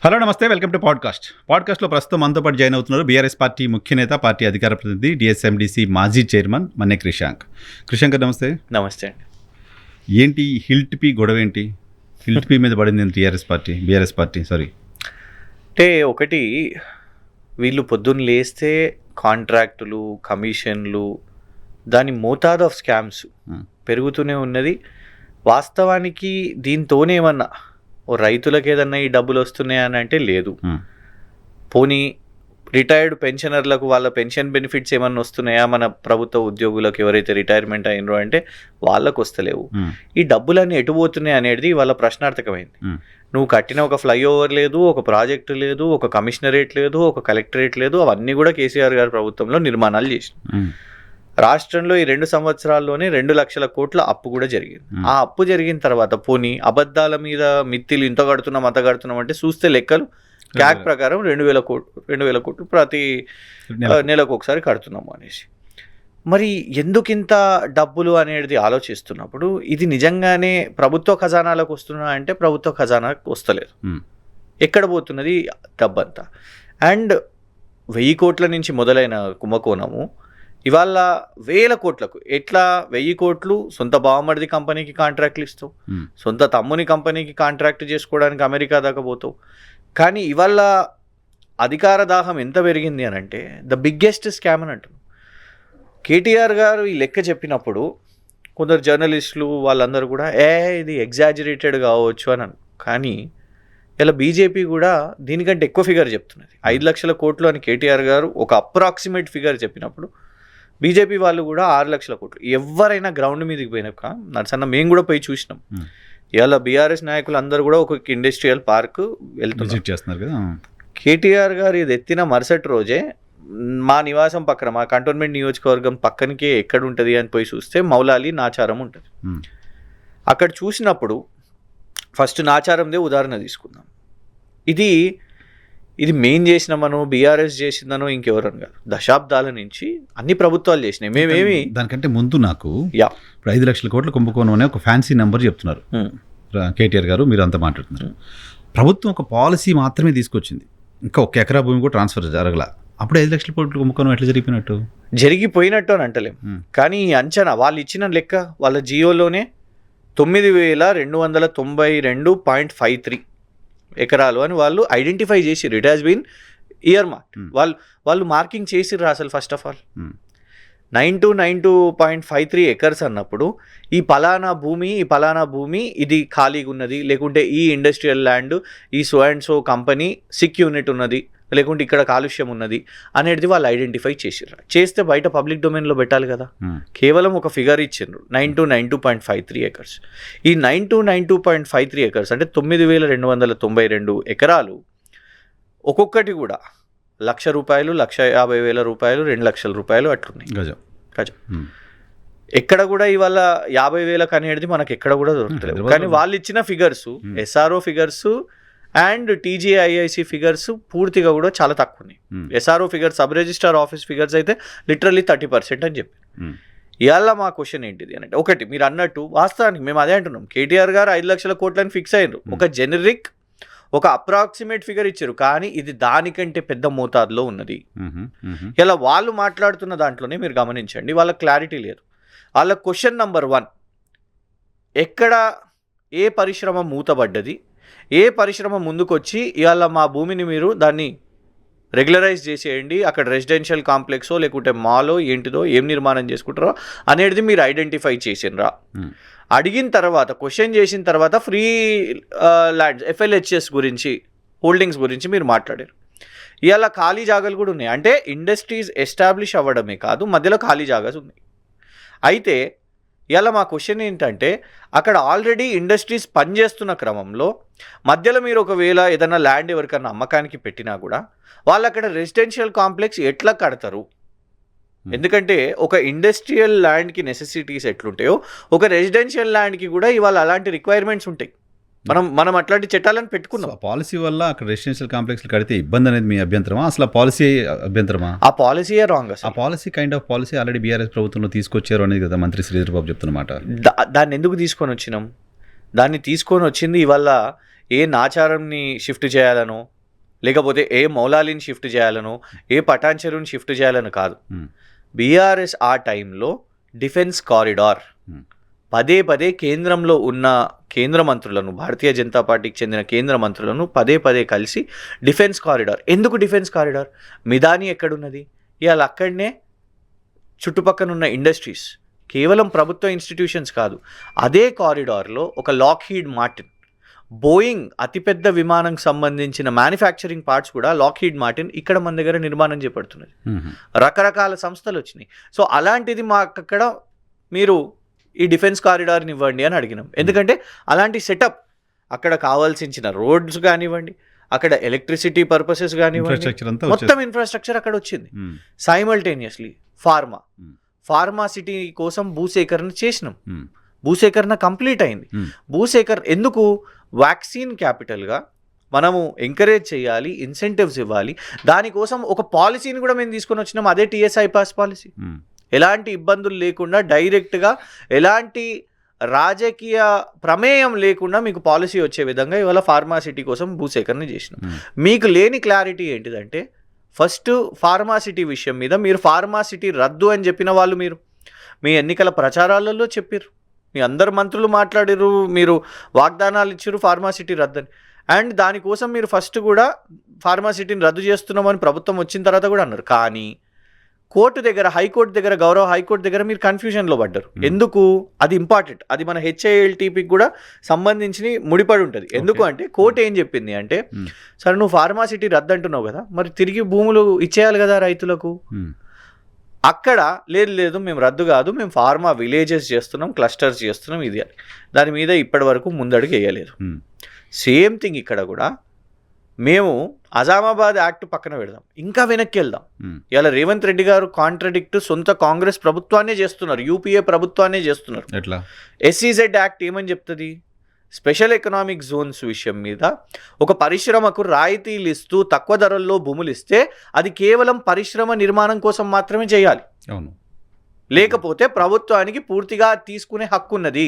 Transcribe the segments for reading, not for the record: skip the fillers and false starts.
Hello నమస్తే, welcome to పాడ్కాస్ట్లో ప్రస్తుతం మనతో పాటు జాయిన్ అవుతున్నారు బీఆర్ఎస్ పార్టీ ముఖ్య నేత, పార్టీ అధికార ప్రతినిధి, డిఎస్ఎండిసి మాజీ చైర్మన్ మన్నె క్రిషాంక్ గారు. నమస్తే. నమస్తే అండి. ఏంటి హిల్ట్ పీ గొడవ ఏంటి? హిల్ట్ పీ మీద పడింది బీఆర్ఎస్ పార్టీ అంటే ఒకటి, వీళ్ళు పొద్దున్న లేస్తే కాంట్రాక్టులు, కమిషన్లు, దాని మోతాదు ఆఫ్ స్కామ్స్ పెరుగుతూనే ఉన్నది. వాస్తవానికి దీంతోనేమన్నా ఓ రైతులకు ఏదన్నా ఈ డబ్బులు వస్తున్నాయని అంటే లేదు. పోనీ రిటైర్డ్ పెన్షనర్లకు వాళ్ళ పెన్షన్ బెనిఫిట్స్ ఏమన్నా వస్తున్నాయా మన ప్రభుత్వ ఉద్యోగులకు, ఎవరైతే రిటైర్మెంట్ అయినరో అంటే వాళ్ళకు వస్తలేవు. ఈ డబ్బులన్నీ ఎటు పోతున్నాయి అనేది వాళ్ళ ప్రశ్నార్థకమైంది. నువ్వు కట్టిన ఒక ఫ్లైఓవర్ లేదు, ఒక ప్రాజెక్టు లేదు, ఒక కమిషనరేట్ లేదు, ఒక కలెక్టరేట్ లేదు. అవన్నీ కూడా కేసీఆర్ గారి ప్రభుత్వంలో నిర్మాణాలు చేసినాం. రాష్ట్రంలో ఈ 2 సంవత్సరాల్లోనే 2 లక్షల కోట్ల అప్పు కూడా జరిగింది. ఆ అప్పు జరిగిన తర్వాత పోనీ అబద్ధాల మీద మిత్తిలు ఇంత కడుతున్నాం అంత కడుతున్నాం అంటే చూస్తే లెక్కలు క్యాక్ ప్రకారం 2,000 కోట్లు ప్రతి నెలకు ఒకసారి కడుతున్నాము అనేసి. మరి ఎందుకింత డబ్బులు అనేది ఆలోచిస్తున్నప్పుడు ఇది నిజంగానే ప్రభుత్వ ఖజానాలకు వస్తున్నా అంటే ప్రభుత్వ ఖజానాకు వస్తలేదు. ఎక్కడ పోతున్నది డబ్బంతా? అండ్ 1000 కోట్ల నుంచి మొదలైన కుంభకోణము ఇవాళ 1000 కోట్లకు. ఎట్లా 1000 కోట్లు సొంత బావమరిది కంపెనీకి కాంట్రాక్ట్లు ఇస్తావు, సొంత తమ్ముని కంపెనీకి కాంట్రాక్ట్ చేసుకోవడానికి అమెరికా దాకా పోతావు. కానీ ఇవాళ అధికార దాహం ఎంత పెరిగింది అని అంటే ద బిగ్గెస్ట్ స్కామ్ అని అంటున్నాం. కేటీఆర్ గారు ఈ లెక్క చెప్పినప్పుడు కొందరు జర్నలిస్టులు వాళ్ళందరూ కూడా ఇది ఎగ్జాజరేటెడ్ కావచ్చు అని కానీ ఇలా బీజేపీ కూడా దీనికంటే ఎక్కువ ఫిగర్ చెప్తున్నది. 5 లక్షల కోట్లు అని కేటీఆర్ గారు ఒక అప్రాక్సిమేట్ ఫిగర్ చెప్పినప్పుడు బీజేపీ వాళ్ళు కూడా 6 లక్షల కోట్లు. ఎవరైనా గ్రౌండ్ మీదకి పోయినాక నరసన్న మేము కూడా పోయి చూసినాం. ఇవాళ బీఆర్ఎస్ నాయకులు అందరూ కూడా ఒక ఇండస్ట్రియల్ పార్క్ చేస్తున్నారు కదా. కేటీఆర్ గారు ఇది ఎత్తిన మరుసటి రోజే మా నివాసం పక్కన, మా కంటోన్మెంట్ నియోజకవర్గం పక్కనకే ఎక్కడ ఉంటుంది అని పోయి చూస్తే మౌలాలి నాచారం ఉంటుంది. అక్కడ చూసినప్పుడు ఫస్ట్ నాచారందే ఉదాహరణ తీసుకుందాం. ఇది మెయిన్ చేసినామనో బీఆర్ఎస్ చేసిందనో ఇంకెవరని కాదు, దశాబ్దాల నుంచి అన్ని ప్రభుత్వాలు చేసినాయి. మేమేమి దానికంటే ముందు నాకు ఇప్పుడు 5 లక్షల కోట్ల కుంభకోణం అనే ఒక ఫ్యాన్సీ నెంబర్ చెప్తున్నారు కేటీఆర్ గారు, మీరు అంతా మాట్లాడుతున్నారు. ప్రభుత్వం ఒక పాలసీ మాత్రమే తీసుకొచ్చింది, ఇంకా 1 ఎకరా భూమి కూడా ట్రాన్స్ఫర్ జరగల. అప్పుడు 5 లక్షల కోట్ల కుంభకోణం ఎట్లా జరిగిపోయినట్టు అని అంటలేం. కానీ ఈ అంచనా వాళ్ళు ఇచ్చిన లెక్క వాళ్ళ జియోలోనే 9,292.53 ఎకరాలు అని వాళ్ళు ఐడెంటిఫై చేసిర్రు. It has been earmark. వాళ్ళు మార్కింగ్ చేసిర్రు అసలు. ఫస్ట్ ఆఫ్ ఆల్ 92.53 ఎకర్స్ అన్నప్పుడు ఈ పలానా భూమి ఇది ఖాళీగా ఉన్నది, లేకుంటే ఈ ఇండస్ట్రియల్ ల్యాండ్, ఈ so and so company sick unit ఉన్నది, లేకుంటే ఇక్కడ కాలుష్యం ఉన్నది అనేది వాళ్ళు ఐడెంటిఫై చేసిర్రు. చేస్తే బయట పబ్లిక్ డొమైన్లో పెట్టాలి కదా. కేవలం ఒక ఫిగర్ ఇచ్చిండ్రు 92.53 ఎకర్స్. ఈ 92.53 ఎకర్స్ అంటే 9,292 ఎకరాలు ఒక్కొక్కటి కూడా ₹1,00,000, ₹1,50,000, ₹2,00,000 అట్లున్నాయి గజం. ఎక్కడ కూడా ఇవాళ 50,000 అనేది మనకు ఎక్కడ కూడా దొరకలేదు. కానీ వాళ్ళు ఇచ్చిన figures, SRO figures and TGIIC figures పూర్తిగా కూడా చాలా తక్కువ ఉన్నాయి. SRO figures, sub registrar office figures అయితే లిటరల్లీ 30% అని చెప్పి. ఇవాళ మా క్వశ్చన్ ఏంటిది అని అంటే, ఒకటి మీరు అన్నట్టు వాస్తవానికి మేము అదే అంటున్నాం. కేటీఆర్ గారు 5 లక్షల కోట్లని ఫిక్స్ అయ్యారు. ఒక జెనరిక్, ఒక అప్రాక్సిమేట్ ఫిగర్ ఇచ్చారు. కానీ ఇది దానికంటే పెద్ద మోతాదులో ఉన్నది. ఇలా వాళ్ళు మాట్లాడుతున్న దాంట్లోనే మీరు గమనించండి, వాళ్ళ క్లారిటీ లేదు. వాళ్ళ క్వశ్చన్ నెంబర్ 1, ఎక్కడ ఏ పరిశ్రమ మూతబడ్డది, ఏ పరిశ్రమ ముందుకొచ్చి ఇవాళ మా భూమిని మీరు దాన్ని రెగ్యులరైజ్ చేసేయండి, అక్కడ రెసిడెన్షియల్ కాంప్లెక్సో లేకుంటే మాలో ఏంటిదో ఏం నిర్మాణం చేసుకుంటారో అనేది మీరు ఐడెంటిఫై చేసినరా? అడిగిన తర్వాత, క్వశ్చన్ చేసిన తర్వాత ఫ్రీ ల్యాండ్స్, ఎఫ్ఎల్హెచ్ఎస్ గురించి, హోల్డింగ్స్ గురించి మీరు మాట్లాడారు. ఇవాళ ఖాళీ జాగాలు కూడా ఉన్నాయి. అంటే ఇండస్ట్రీస్ ఎస్టాబ్లిష్ అవ్వడమే కాదు, మధ్యలో ఖాళీ జాగాస్ ఉన్నాయి. అయితే ఇలా మా క్వశ్చన్ ఏంటంటే, అక్కడ ఆల్రెడీ ఇండస్ట్రీస్ పనిచేస్తున్న క్రమంలో మధ్యలో మీరు ఒకవేళ ఏదైనా ల్యాండ్ ఎవరికన్నా అమ్మకానికి పెట్టినా కూడా వాళ్ళు అక్కడ రెసిడెన్షియల్ కాంప్లెక్స్ ఎట్లా కడతారు? ఎందుకంటే ఒక ఇండస్ట్రియల్ ల్యాండ్కి నెసెసిటీస్ ఎట్లుంటాయో ఒక రెసిడెన్షియల్ ల్యాండ్కి కూడా ఇవాళ అలాంటి రిక్వైర్మెంట్స్ ఉంటాయి. మనం అట్లాంటి చట్టాలను పెట్టుకున్నాం. పాలసీ వల్ల అక్కడ రెసిడెన్షియల్ కాంప్లెక్స్ కడితే ఇబ్బంది అనేది మీ అభ్యంతరమా? అసలు పాలసీ అభ్యంతరమా? ఆ పాలసీయే రాంగ్. ఆ policy kind of policy already BRS ప్రభుత్వంలో తీసుకొచ్చారు అనేది కదా మంత్రి శ్రీధర్ బాబు చెప్తున్నమాట. దాన్ని ఎందుకు తీసుకొని వచ్చినాం? దాన్ని తీసుకొని వచ్చింది ఇవాళ ఏ నాచారంని షిఫ్ట్ చేయాలనో, లేకపోతే ఏ మౌలాలిని షిఫ్ట్ చేయాలనో ఏ పటాన్ చెరువుని షిఫ్ట్ చేయాలని కాదు. బీఆర్ఎస్ ఆ టైంలో డిఫెన్స్ కారిడార్ పదే పదే కేంద్రంలో ఉన్న కేంద్ర మంత్రులను, భారతీయ జనతా పార్టీకి చెందిన కేంద్ర మంత్రులను పదే పదే కలిసి డిఫెన్స్ కారిడార్, ఎందుకు డిఫెన్స్ కారిడార్, మిదాని ఎక్కడున్నది, ఇవాళ అక్కడనే చుట్టుపక్కనున్న ఇండస్ట్రీస్, కేవలం ప్రభుత్వ ఇన్స్టిట్యూషన్స్ కాదు, అదే కారిడార్లో ఒక లాక్హీడ్ మార్టిన్, బోయింగ్ అతిపెద్ద విమానంకి సంబంధించిన మ్యానుఫ్యాక్చరింగ్ పార్ట్స్ కూడా లాక్హీడ్ మార్టిన్ ఇక్కడ మన దగ్గర నిర్మాణం చేపడుతున్నది. రకరకాల సంస్థలు వచ్చినాయి. సో అలాంటిది మాకు అక్కడ మీరు ఈ డిఫెన్స్ కారిడార్ని ఇవ్వండి అని అడిగినాం. ఎందుకంటే అలాంటి సెటప్ అక్కడ కావాల్సిన రోడ్స్ కానివ్వండి, అక్కడ ఎలక్ట్రిసిటీ పర్పసెస్ కానివ్వండి, మొత్తం ఇన్ఫ్రాస్ట్రక్చర్ అక్కడ వచ్చింది. సైమల్టేనియస్లీ ఫార్మా సిటీ కోసం భూసేకరణ చేసినాం. భూసేకరణ కంప్లీట్ అయింది. ఎందుకు వ్యాక్సిన్ క్యాపిటల్గా మనము ఎంకరేజ్ చేయాలి, ఇన్సెంటివ్స్ ఇవ్వాలి. దానికోసం ఒక పాలసీని కూడా మేము తీసుకొని వచ్చినాం, అదే టీఎస్ఐ పాస్ పాలసీ. ఎలాంటి ఇబ్బందులు లేకుండా డైరెక్ట్గా ఎలాంటి రాజకీయ ప్రమేయం లేకుండా మీకు పాలసీ వచ్చే విధంగా ఇవాళ ఫార్మాసిటీ కోసం భూసేకరణ చేసినాం. మీకు లేని క్లారిటీ ఏంటిదంటే, ఫస్ట్ ఫార్మాసిటీ విషయం మీద మీరు ఫార్మాసిటీ రద్దు అని చెప్పిన వాళ్ళు మీరు మీ ఎన్నికల ప్రచారాలలో చెప్పారు, మీ అందరు మంత్రులు మాట్లాడారు, మీరు వాగ్దానాలు ఇచ్చారు ఫార్మాసిటీ రద్దు అని. అండ్ దానికోసం మీరు ఫస్ట్ కూడా ఫార్మాసిటీని రద్దు చేస్తున్నామని ప్రభుత్వం వచ్చిన తర్వాత కూడా అన్నారు. కానీ కోర్టు దగ్గర, హైకోర్టు దగ్గర, గౌరవ హైకోర్టు దగ్గర మీరు కన్ఫ్యూజన్లో పడ్డారు. ఎందుకు? అది ఇంపార్టెంట్, అది మన హెచ్ఐఎల్టీపీకి కూడా సంబంధించి ముడిపడి ఉంటుంది. ఎందుకు అంటే కోర్టు ఏం చెప్పింది అంటే, సరే నువ్వు ఫార్మాసిటీ రద్దు అంటున్నావు కదా, మరి తిరిగి భూములు ఇచ్చేయాలి కదా రైతులకు. అక్కడ లేదు మేము రద్దు కాదు, మేము ఫార్మా విలేజెస్ చేస్తున్నాం, క్లస్టర్స్ చేస్తున్నాం, ఇది అని. దాని మీద ఇప్పటి వరకు ముందడుగు వేయలేదు. సేమ్ థింగ్ ఇక్కడ కూడా మేము అజామాబాద్ యాక్ట్ పక్కన పెడదాం, ఇంకా వెనక్కి వెళ్దాం. ఇలా రేవంత్ రెడ్డి గారు కాంట్రడిక్ట్ సొంత కాంగ్రెస్ ప్రభుత్వాన్నే చేస్తున్నారు, యూపీఏ ప్రభుత్వాన్నే చేస్తున్నారు. ఎట్లా? ఎస్ఈజెడ్ యాక్ట్ ఏమని చెప్తుంది? స్పెషల్ ఎకనామిక్ జోన్స్ విషయం మీద ఒక పరిశ్రమకు రాయితీలు ఇస్తూ తక్కువ ధరల్లో భూములు ఇస్తే అది కేవలం పరిశ్రమ నిర్మాణం కోసం మాత్రమే చేయాలి. అవును, లేకపోతే ప్రభుత్వానికి పూర్తిగా తీసుకునే హక్కు ఉన్నది.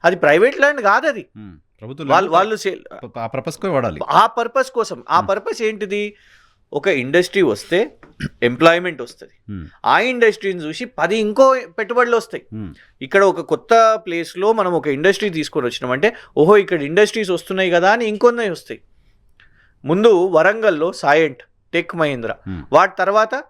అది ప్రైవేట్ ల్యాండ్ కాదు, అది వాళ్ళు ఆ పర్పస్ కోసం. ఆ పర్పస్ ఏంటిది? ఒక ఇండస్ట్రీ వస్తే ఎంప్లాయ్మెంట్ వస్తుంది, ఆ ఇండస్ట్రీని చూసి 10 ఇంకో పెట్టుబడులు వస్తాయి. ఇక్కడ ఒక కొత్త ప్లేస్లో మనం ఒక ఇండస్ట్రీ తీసుకొని వచ్చినామంటే, ఓహో ఇక్కడ ఇండస్ట్రీస్ వస్తున్నాయి కదా అని ఇంకొన్ని వస్తాయి. ముందు వరంగల్లో సాయంట్, టెక్ మహీంద్రా, వాటి తర్వాత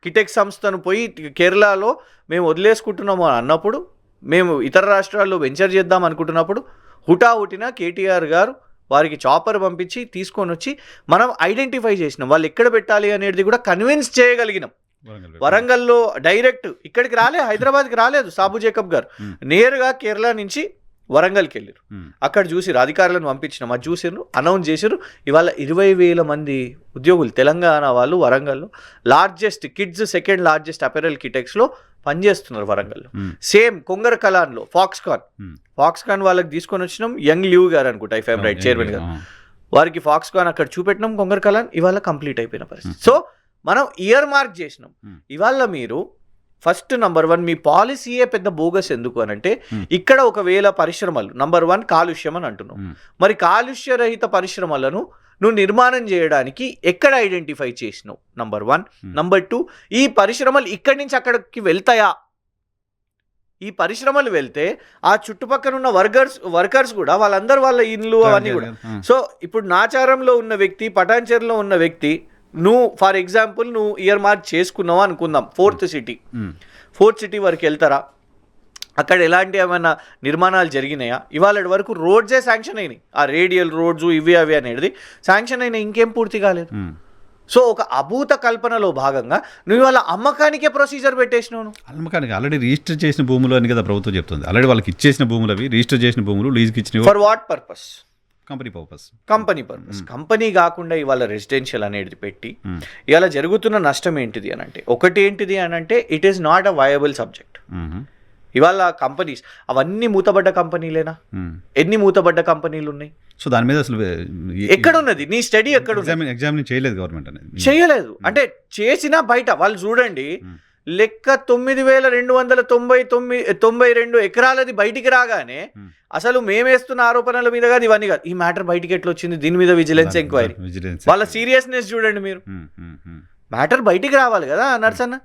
కిటెక్స్ సంస్థను పోయి కేరళలో మేము వదిలేసుకుంటున్నాము అన్నప్పుడు, మేము ఇతర రాష్ట్రాల్లో వెంచర్ చేద్దాం అనుకుంటున్నప్పుడు హుటాహుటిన కేటీఆర్ గారు వారికి చాపర్ పంపించి తీసుకొని వచ్చి మనం ఐడెంటిఫై చేసినాం, వాళ్ళు ఎక్కడ పెట్టాలి అనేది కూడా కన్విన్స్ చేయగలిగినాం. వరంగల్లో డైరెక్ట్ ఇక్కడికి హైదరాబాద్కి రాలేదు సాబు జేకబ్ గారు, నేరుగా కేరళ నుంచి వరంగల్కి వెళ్ళారు. అక్కడ చూసిరు, అధికారులను పంపించినాం, అది చూసిరు, అనౌన్స్ చేసిరు. ఇవాళ 20,000 మంది ఉద్యోగులు తెలంగాణ వాళ్ళు వరంగల్లో largest kids second largest apparel కిటెక్స్లో పనిచేస్తున్నారు వరంగల్లో. సేమ్ కొంగర కలాన్లో ఫాక్స్కాన్ వాళ్ళకి తీసుకొని వచ్చినాం, యంగ్ లివ్ గారు అనుకుంటా, ఐ ఫైమ్ రైట్, చైర్మన్ గారు, వారికి ఫాక్స్కాన్ అక్కడ చూపెట్టినాం. కొంగర కలాన్ ఇవాళ కంప్లీట్ అయిపోయిన పరిస్థితి. సో మనం ఇయర్ మార్క్ చేసినాం. ఇవాళ మీరు ఫస్ట్ నంబర్ 1 మీ పాలసీయే పెద్ద బోగస్. ఎందుకు అని అంటే, ఇక్కడ ఒకవేళ పరిశ్రమలు నంబర్ 1 కాలుష్యం అని అంటున్నావు, మరి కాలుష్య రహిత పరిశ్రమలను నువ్వు నిర్మాణం చేయడానికి ఎక్కడ ఐడెంటిఫై చేసినావు? నంబర్ 1. నంబర్ 2, ఈ పరిశ్రమలు ఇక్కడి నుంచి అక్కడికి వెళ్తాయా? ఈ పరిశ్రమలు వెళ్తే ఆ చుట్టుపక్కల ఉన్న వర్కర్స్ కూడా వాళ్ళందరూ వాళ్ళ ఇల్లు అవన్నీ కూడా. సో ఇప్పుడు నాచారంలో ఉన్న వ్యక్తి, పటాన్చెరులో ఉన్న వ్యక్తి, నువ్వు ఫర్ ఎగ్జాంపుల్ నువ్వు ఇయర్ మార్క్ చేసుకున్నావు అనుకుందాం, 4th సిటీ వరకు వెళ్తారా? అక్కడ ఎలాంటి ఏమైనా నిర్మాణాలు జరిగినాయా? ఇవాళ వరకు రోడ్సే శాంక్షన్ అయినాయి, ఆ రేడియల్ రోడ్స్ ఇవి అవి అనేది శాంక్షన్ అయినాయి, ఇంకేం పూర్తి కాలేదు. సో ఒక అభూత కల్పనలో భాగంగా నువ్వు ఇవాళ అమ్మకానికే ప్రొసీజర్ పెట్టేసినావు. అమ్మకానికి ఆల్రెడీ రిజిస్టర్ చేసిన భూములు అని కదా ప్రభుత్వం చెప్తుంది. ఆల్రెడీ వాళ్ళకి ఇచ్చేసిన భూములు, అవి రిజిస్టర్ చేసిన భూములు, లీజ్కి ఇచ్చిన. For what purpose? Company purpose. Company కాకుండా ఇవాళ రెసిడెన్షియల్ అనేది పెట్టి ఇవాళ జరుగుతున్న నష్టం ఏంటిది అని అంటే, ఒకటి ఏంటిది అని అంటే, it is not a viable subject. ఇవాళ కంపెనీస్ అవన్నీ మూతబడ్డ కంపెనీలేనా? ఎన్ని మూతబడ్డ కంపెనీలు ఉన్నాయి? సో దాని మీద అసలు ఎక్కడున్నది నీ స్టడీ? ఎక్కడ ఎగ్జామిన్ చేయలేదు గవర్నమెంట్ అనేది, చేయలేదు. అంటే చేసినా బయట వాళ్ళు చూడండి, లెక్క 9,292 ఎకరాలది బయటికి రాగానే అసలు మేమేస్తున్న ఆరోపణల మీద కాదు, ఇవన్నీ కాదు, ఈ మ్యాటర్ బయటికి ఎట్లా వచ్చింది, దీని మీద విజిలెన్స్ ఎంక్వైరీ. వాళ్ళ సీరియస్నెస్ చూడండి మీరు. మ్యాటర్ బయటికి రావాలి కదా నర్సన్న,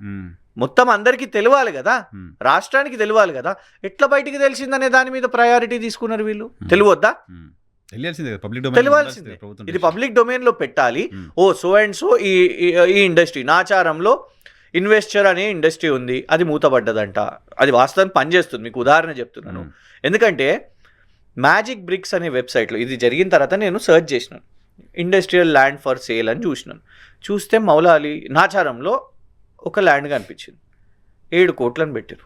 మొత్తం అందరికీ తెలియాలి కదా, రాష్ట్రానికి తెలియాలి కదా, ఎట్లా బయటికి తెలిసిందనే దాని మీద ప్రయారిటీ తీసుకున్నారు వీళ్ళు. తెలియొద్దా? తెలియాల్సిందే. ఇది పబ్లిక్ డొమైన్ లో పెట్టాలి. ఓ సో అండ్ సో ఈ ఇండస్ట్రీ నాచారంలో ఇన్వెస్టర్ అనే ఇండస్ట్రీ ఉంది, అది మూతపడ్డదంట, అది వాస్తవం పనిచేస్తుంది. మీకు ఉదాహరణ చెప్తున్నాను. ఎందుకంటే మ్యాజిక్ బ్రిక్స్ అనే వెబ్సైట్లో ఇది జరిగిన తర్వాత నేను సెర్చ్ చేసినాను, ఇండస్ట్రియల్ ల్యాండ్ ఫర్ సేల్ అని చూసినాను. చూస్తే మౌలాలి నాచారంలో ఒక ల్యాండ్ కనిపించింది, 7 కోట్లను పెట్టారు.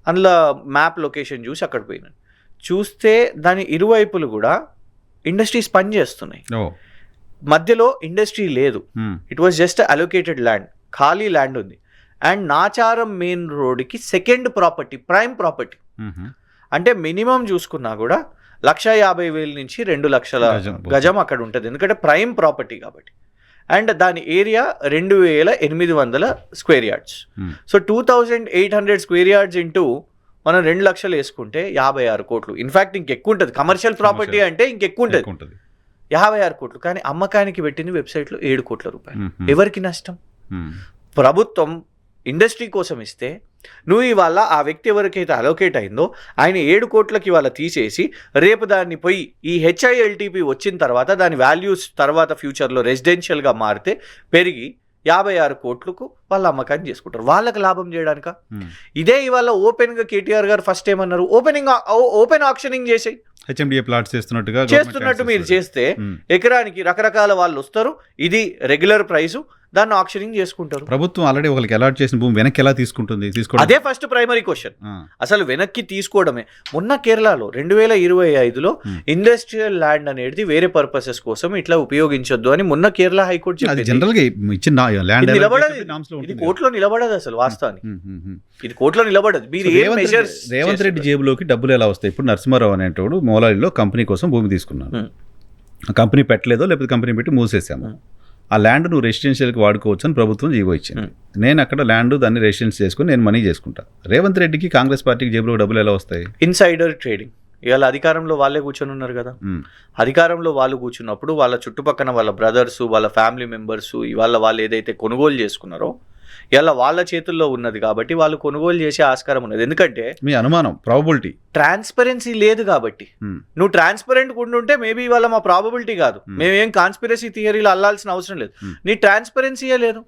అందులో మ్యాప్ లొకేషన్ చూసి అక్కడ పోయినాను. చూస్తే దాని ఇరువైపులు కూడా ఇండస్ట్రీస్ పని చేస్తున్నాయి, మధ్యలో ఇండస్ట్రీ లేదు. It was just allocated land, ఖాళీ ల్యాండ్ ఉంది. అండ్ నాచారం మెయిన్ రోడ్కి సెకండ్ ప్రాపర్టీ, ప్రైమ్ ప్రాపర్టీ. అంటే మినిమం చూసుకున్నా కూడా 1,50,000 నుంచి 2 లక్షల గజం అక్కడ ఉంటుంది, ఎందుకంటే ప్రైమ్ ప్రాపర్టీ కాబట్టి. అండ్ దాని area 2,800 square yards. So 2,800 square yards into మనం 2 లక్షలు వేసుకుంటే 56 కోట్లు. ఇన్ఫ్యాక్ట్ ఇంకెక్కువ ఉంటుంది, కమర్షియల్ ప్రాపర్టీ అంటే ఇంకెక్కువ ఉంటుంది, 56 కోట్లు. కానీ అమ్మకానికి పెట్టింది వెబ్సైట్లో 7 కోట్ల రూపాయలు. ఎవరికి నష్టం? ప్రభుత్వం ఇండస్ట్రీ కోసం ఇస్తే నువ్వు ఇవాళ ఆ వ్యక్తి ఎవరికైతే అలోకేట్ అయిందో ఆయన 7 కోట్లకి ఇవాళ తీసేసి రేపు దాన్ని పోయి ఈ హెచ్ఐఎల్టీపీ వచ్చిన తర్వాత దాని వాల్యూస్ తర్వాత ఫ్యూచర్లో రెసిడెన్షియల్గా మారితే పెరిగి 56 కోట్లకు వాళ్ళు అమ్మకాన్ని చేసుకుంటారు, వాళ్ళకి లాభం చేయడానిక. ఇదే ఇవాళ ఓపెన్గా కేటీఆర్ గారు ఫస్ట్ ఏమన్నారు, ఓపెన్ ఆక్షనింగ్ చేసేయి, హెచ్ఎండిఏ ప్లాట్స్ చేస్తున్నట్టు మీరు చేస్తే ఎకరానికి రకరకాల వాళ్ళు వస్తారు, ఇది రెగ్యులర్ ప్రైసు, దాన్ని ఆక్షనింగ్ చేసుకుంటారు. ప్రభుత్వం ఆల్రెడీ ఒకరికి అలాట్ చేసిన భూమి వెనక్కి ఎలా తీసుకుంటుంది? అదే ఫస్ట్ ప్రైమరీ క్వశ్చన్. అసలు వెనక్కి తీసుకోవడమే. మొన్న కేరళలో 2025లో ఇండస్ట్రియల్ ల్యాండ్ అనేది వేరే పర్పసెస్ కోసం ఇట్లా ఉపయోగించొద్దు అని మొన్న కేరళ హైకోర్టు చెప్పింది. జనరల్గా ఇచ్చిన ల్యాండ్ ఇది కోర్టులో నిలబడదు, అసలు వాస్తవానికి ఇది కోర్టులో నిలబడదు. రేవంత్ రెడ్డి జేబులోకి డబ్బులు ఎలా వస్తాయి? ఇప్పుడు నరసింహారావు అనేటోడు మౌలాలిలో కంపెనీ కోసం భూమి తీసుకున్నాను, కంపెనీ పెట్టలేదో లేకపోతే కంపెనీ పెట్టి మూసేసాము, ఆ ల్యాండ్ నువ్వు రెసిడెన్షియల్కి వాడుకోవచ్చు అని ప్రభుత్వం జీవో ఇచ్చింది. నేను అక్కడ ల్యాండ్ దాన్ని రెసిడెన్స్ చేసుకుని నేను మనీ చేసుకుంటా. రేవంత్ రెడ్డికి కాంగ్రెస్ పార్టీకి జేబులో డబ్బులు ఎలా వస్తాయి? Insider trading. ఇవాళ అధికారంలో వాళ్ళే కూర్చొని ఉన్నారు కదా, అధికారంలో వాళ్ళు కూర్చున్నప్పుడు వాళ్ళ చుట్టుపక్కన వాళ్ళ బ్రదర్స్, వాళ్ళ ఫ్యామిలీ మెంబర్స్ ఇవాళ వాళ్ళు ఏదైతే కొనుగోలు చేసుకున్నారో ఇలా వాళ్ళ చేతుల్లో ఉన్నది కాబట్టి వాళ్ళు కొనుగోలు చేసే ఆస్కారం ఉన్నది. ఎందుకంటే మీ అనుమానం ప్రాబబిలిటీ ట్రాన్స్పరెన్సీ లేదు కాబట్టి. నువ్వు ట్రాన్స్పరెంట్ ఉండుంటే మేబీ ఇవాళ మా ప్రాబబిలిటీ కాదు, మేమేం కాన్స్పిరసీ థియరీలో అల్లాల్సిన అవసరం లేదు. నీ ట్రాన్స్పరెన్సీయే లేదు,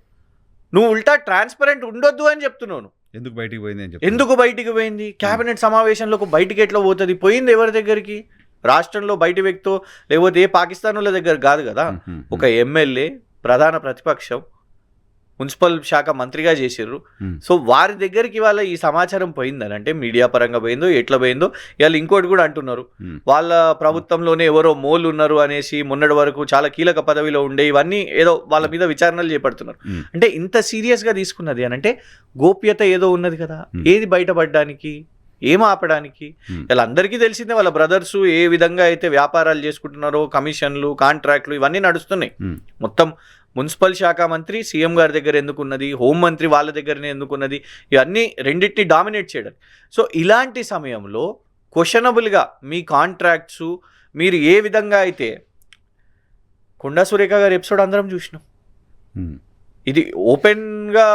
నువ్వు ఉల్టా ట్రాన్స్పరెంట్ ఉండొద్దు అని చెప్తున్నాను. ఎందుకు బయటికి పోయింది? ఎందుకు బయటికి పోయింది? కేబినెట్ సమావేశంలోకి బయటికి ఎట్లా పోతుంది? పోయింది ఎవరి దగ్గరికి? రాష్ట్రంలో బయట వ్యక్తో లేకపోతే ఏ పాకిస్తాన్ వాళ్ళ దగ్గర కాదు కదా, ఒక ఎమ్మెల్యే, ప్రధాన ప్రతిపక్షం, మున్సిపల్ శాఖ మంత్రిగా చేసిర్రు. సో వారి దగ్గరికి ఇవాళ ఈ సమాచారం పోయిందని అంటే మీడియా పరంగా పోయిందో ఎట్లా పోయిందో. ఇవాళ ఇంకోటి కూడా అంటున్నారు, వాళ్ళ ప్రభుత్వంలోనే ఎవరో మోల్ ఉన్నారు అనేసి మొన్నటి వరకు చాలా కీలక పదవిలో ఉండే ఇవన్నీ ఏదో వాళ్ళ మీద విచారణలు చేపడుతున్నారు. అంటే ఇంత సీరియస్గా తీసుకున్నది అని అంటే గోప్యత ఏదో ఉన్నది కదా, ఏది బయటపడడానికి, ఏం ఆపడానికి? ఇలా అందరికీ తెలిసిందే వాళ్ళ బ్రదర్స్ ఏ విధంగా అయితే వ్యాపారాలు చేసుకుంటున్నారో, కమిషన్లు, కాంట్రాక్ట్లు ఇవన్నీ నడుస్తున్నాయి. మొత్తం మున్సిపల్ శాఖ మంత్రి సీఎం గారి దగ్గర ఎందుకున్నది, హోంమంత్రి వాళ్ళ దగ్గరనే ఎందుకున్నది, ఇవన్నీ రెండింటిని డామినేట్ చేయడం. సో ఇలాంటి సమయంలో క్వశ్చనబుల్గా మీ కాంట్రాక్ట్స్ మీరు ఏ విధంగా అయితే కొండా సురేఖ గారి ఎపిసోడ్ అందరం చూసినాం, ఇది ఓపెన్గా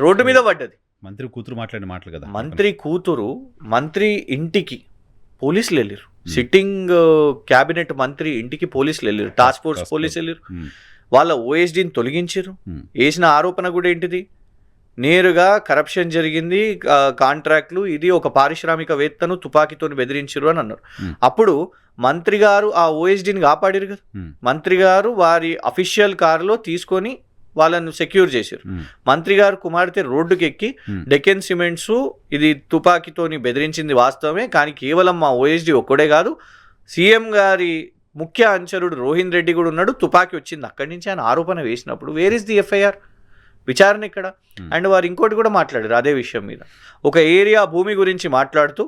రోడ్డు మీద పడ్డది. మంత్రి కూతురు మాట్లాడిన మాటలు కదా, మంత్రి ఇంటికి పోలీసులు వెళ్ళారు, సిట్టింగ్ క్యాబినెట్ మంత్రి ఇంటికి పోలీసులు వెళ్ళారు, టాస్క్ ఫోర్స్ పోలీసులు వెళ్ళారు, వాళ్ళ ఓఎస్డీని తొలగించారు. వేసిన ఆరోపణ కూడా ఏంటిది, నేరుగా కరప్షన్ జరిగింది, కాంట్రాక్ట్లు, ఇది ఒక పారిశ్రామికవేత్తను తుపాకీతో బెదిరించారు అని అన్నారు. అప్పుడు మంత్రి గారు ఆ ఓఎస్డీని కాపాడారు కదా, మంత్రి గారు వారి అఫీషియల్ కారులో తీసుకొని వాళ్ళను సెక్యూర్ చేశారు. మంత్రి గారు కుమార్తె రోడ్డుకి ఎక్కి డెక్కన్ సిమెంట్స్ ఇది తుపాకీతోని బెదిరించింది వాస్తవమే, కానీ కేవలం మా ఓఎస్డీ ఒక్కడే కాదు, సీఎం గారి ముఖ్య అనుచరుడు రోహిన్ రెడ్డి కూడా ఉన్నాడు, తుపాకీ వచ్చింది అక్కడి నుంచి ఆయన ఆరోపణ వేసినప్పుడు వేర్ ఇస్ ది ఎఫ్ఐఆర్, విచారణ ఇక్కడ? అండ్ వారు ఇంకోటి కూడా మాట్లాడారు అదే విషయం మీద, ఒక ఏరియా భూమి గురించి మాట్లాడుతూ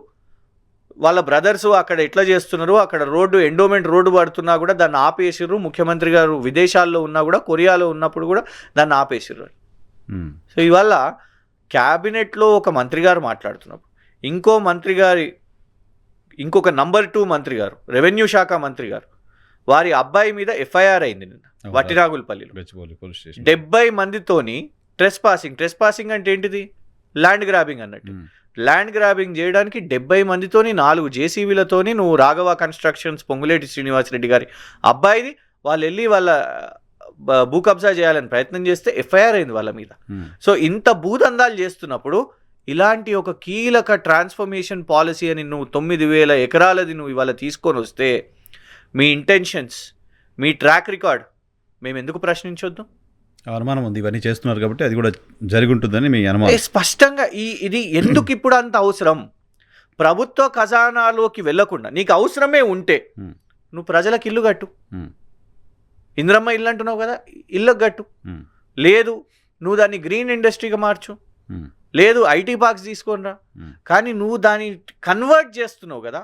వాళ్ళ బ్రదర్స్ అక్కడ ఎట్లా చేస్తున్నారు, అక్కడ రోడ్డు ఎండోమెంట్ రోడ్డు పడుతున్నా కూడా దాన్ని ఆపేసిర్రు, ముఖ్యమంత్రి గారు విదేశాల్లో ఉన్నా కూడా, కొరియాలో ఉన్నప్పుడు కూడా దాన్ని ఆపేసిర్రు. సో ఇవల్ల క్యాబినెట్లో ఒక మంత్రి గారు మాట్లాడుతున్నప్పుడు ఇంకొక నంబర్ 2 మంత్రి గారు, రెవెన్యూ శాఖ మంత్రి గారు, వారి అబ్బాయి మీద ఎఫ్ఐఆర్ అయింది నిన్న వట్టిరాగులపల్లిలో. 70 మందితోని ట్రెస్ పాసింగ్ అంటే ఏంటిది? ల్యాండ్ గ్రాబింగ్ అన్నట్టు. ల్యాండ్ గ్రాబింగ్ చేయడానికి 70 మందితోని 4 జేసీబీలతోని నువ్వు రాఘవ కన్స్ట్రక్షన్స్ పొంగులేటి శ్రీనివాసరెడ్డి గారి అబ్బాయిది వాళ్ళు వెళ్ళి వాళ్ళ భూ కబ్జా చేయాలని ప్రయత్నం చేస్తే ఎఫ్ఐఆర్ అయింది వాళ్ళ మీద. సో ఇంత భూదందాలు చేస్తున్నప్పుడు ఇలాంటి ఒక కీలక ట్రాన్స్ఫర్మేషన్ పాలసీ అని నువ్వు 9,000 ఎకరాలది నువ్వు ఇవాళ తీసుకొని వస్తే మీ ఇంటెన్షన్స్, మీ ట్రాక్ రికార్డ్ మేము ఎందుకు ప్రశ్నించొద్దు? అనుమానం ఉంది, ఇవన్నీ చేస్తున్నారు కాబట్టి అది కూడా జరిగి ఉంటుందని మీ అనుమానం. స్పష్టంగా ఇది ఎందుకు ఇప్పుడు అంత అవసరం? ప్రభుత్వ ఖజానాలోకి వెళ్లకుండా నీకు అవసరమే ఉంటే నువ్వు ప్రజలకు ఇల్లు కట్టు. ఇంద్రమ్మ ఇల్లు అంటున్నావు కదా, ఇల్లు కట్టు. లేదు నువ్వు దాన్ని గ్రీన్ ఇండస్ట్రీగా మార్చు, లేదు ఐటీ పార్క్స్ తీసుకొనిరా. కానీ నువ్వు దాన్ని కన్వర్ట్ చేస్తున్నావు కదా,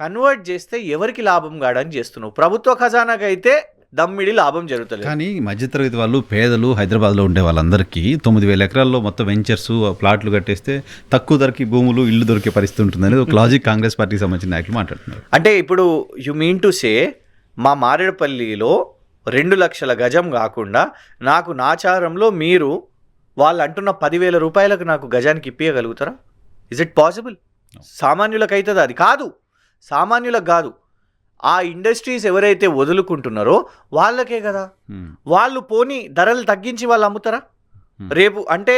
కన్వర్ట్ చేస్తే ఎవరికి లాభం కాడని చేస్తున్నావు? ప్రభుత్వ ఖజానాకి అయితే దమ్మిడి లాభం జరుగుతుంది. కానీ మధ్యతరగతి వాళ్ళు, పేదలు, హైదరాబాద్లో ఉండే వాళ్ళందరికీ 9,000 ఎకరాల్లో మొత్తం వెంచర్స్, ప్లాట్లు కట్టేస్తే తక్కువ ధరకి భూములు, ఇల్లు దొరికే పరిస్థితి ఉంటుందని ఒక లాజిక్ కాంగ్రెస్ పార్టీకి సంబంధించిన నాయకులు మాట్లాడుతున్నారు. అంటే ఇప్పుడు యు మీన్ టు సే మా మారేడుపల్లిలో 2 లక్షల గజం కాకుండా నాకు నాచారంలో మీరు వాళ్ళు అంటున్న 10,000 రూపాయలకు నాకు గజానికి ఇప్పించగలుగుతారా? Is it possible? సామాన్యులకు అవుతుందా? అది కాదు, సామాన్యులకు కాదు. ఆ ఇండస్ట్రీస్ ఎవరైతే వదులుకుంటున్నారో వాళ్ళకే కదా. వాళ్ళు పోనీ ధరలు తగ్గించి వాళ్ళు అమ్ముతారా రేపు? అంటే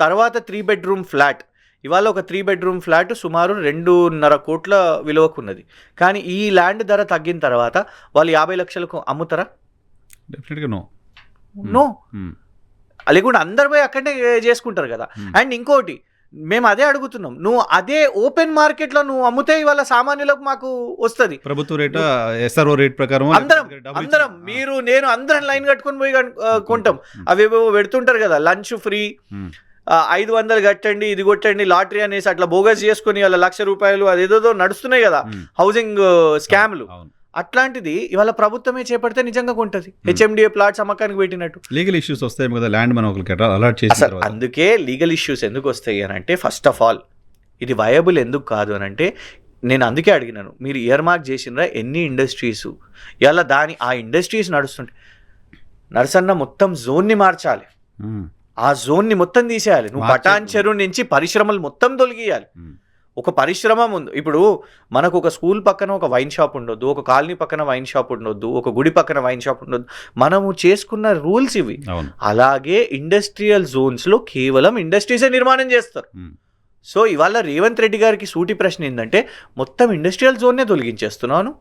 తర్వాత 3 బెడ్రూమ్ ఫ్లాట్, ఇవాళ ఒక 3 బెడ్రూమ్ ఫ్లాట్ సుమారు 2.5 కోట్ల విలువకున్నది. కానీ ఈ ల్యాండ్ ధర తగ్గిన తర్వాత వాళ్ళు 50 లక్షలకు అమ్ముతారా? డెఫినెట్గా నో. లేకుండా అందరు పోయి అక్కడనే చేసుకుంటారు కదా. అండ్ ఇంకోటి మేము అదే అడుగుతున్నాం, నువ్వు అదే ఓపెన్ మార్కెట్లో నువ్వు అమ్ముతే ఇవాళ సామాన్యులకు మాకు వస్తుంది. ప్రభుత్వ రేట్, ఎస్ఆర్ఓ రేట్ ప్రకారం అందరం మీరు నేను అందరం లైన్ కట్టుకొని పోయి కొంటాం. అవేవో పెడుతుంటారు కదా, లంచ్ ఫ్రీ, 500 కట్టండి, ఇది కొట్టండి, లాటరీ అనేసి అట్లా బోగస్ చేసుకుని వాళ్ళ 1,00,000 రూపాయలు అదేదో నడుస్తున్నాయి కదా హౌసింగ్ స్కామ్లు. అట్లాంటిది ఇవాళ ప్రభుత్వమే చేపడితే నిజంగా కొంటది. హెచ్ఎండిఏ ప్లాట్స్ అమ్మకానికి పెట్టినట్టు. లీగల్ ఇష్యూస్ వస్తాయి కదా, ల్యాండ్ మనం ఒకరికి అలాట్ చేసి. అందుకే లీగల్ ఇష్యూస్ ఎందుకు వస్తాయి అని అంటే, ఫస్ట్ ఆఫ్ ఆల్ ఇది వయబుల్ ఎందుకు కాదు అని అంటే, నేను అందుకే అడిగినాను, మీరు ఇయర్ మార్క్ చేసినరా ఎన్ని ఇండస్ట్రీస్ ఇలా ఆ ఇండస్ట్రీస్ నడుస్తుంటే నరసన్న మొత్తం జోన్ని మార్చాలి, ఆ జోన్ని మొత్తం తీసేయాలి. నువ్వు పటాన్ చెరువు నుంచి పరిశ్రమలు మొత్తం తొలగియాలి. ఒక పరిశ్రమ ముందు ఇప్పుడు మనకు ఒక స్కూల్ పక్కన ఒక వైన్ షాప్ ఉండొద్దు, ఒక కాలనీ పక్కన వైన్ షాప్ ఉండొద్దు, ఒక గుడి పక్కన వైన్ షాప్ ఉండొద్దు. మనము చేసుకున్న రూల్స్ ఇవి. అలాగే ఇండస్ట్రియల్ జోన్స్లో కేవలం ఇండస్ట్రీసే నిర్మాణం చేస్తారు. సో ఇవాళ రేవంత్ రెడ్డి గారికి సూటి ప్రశ్న ఏంటంటే, మొత్తం ఇండస్ట్రియల్ జోన్నే తొలగించేస్తున్నాను,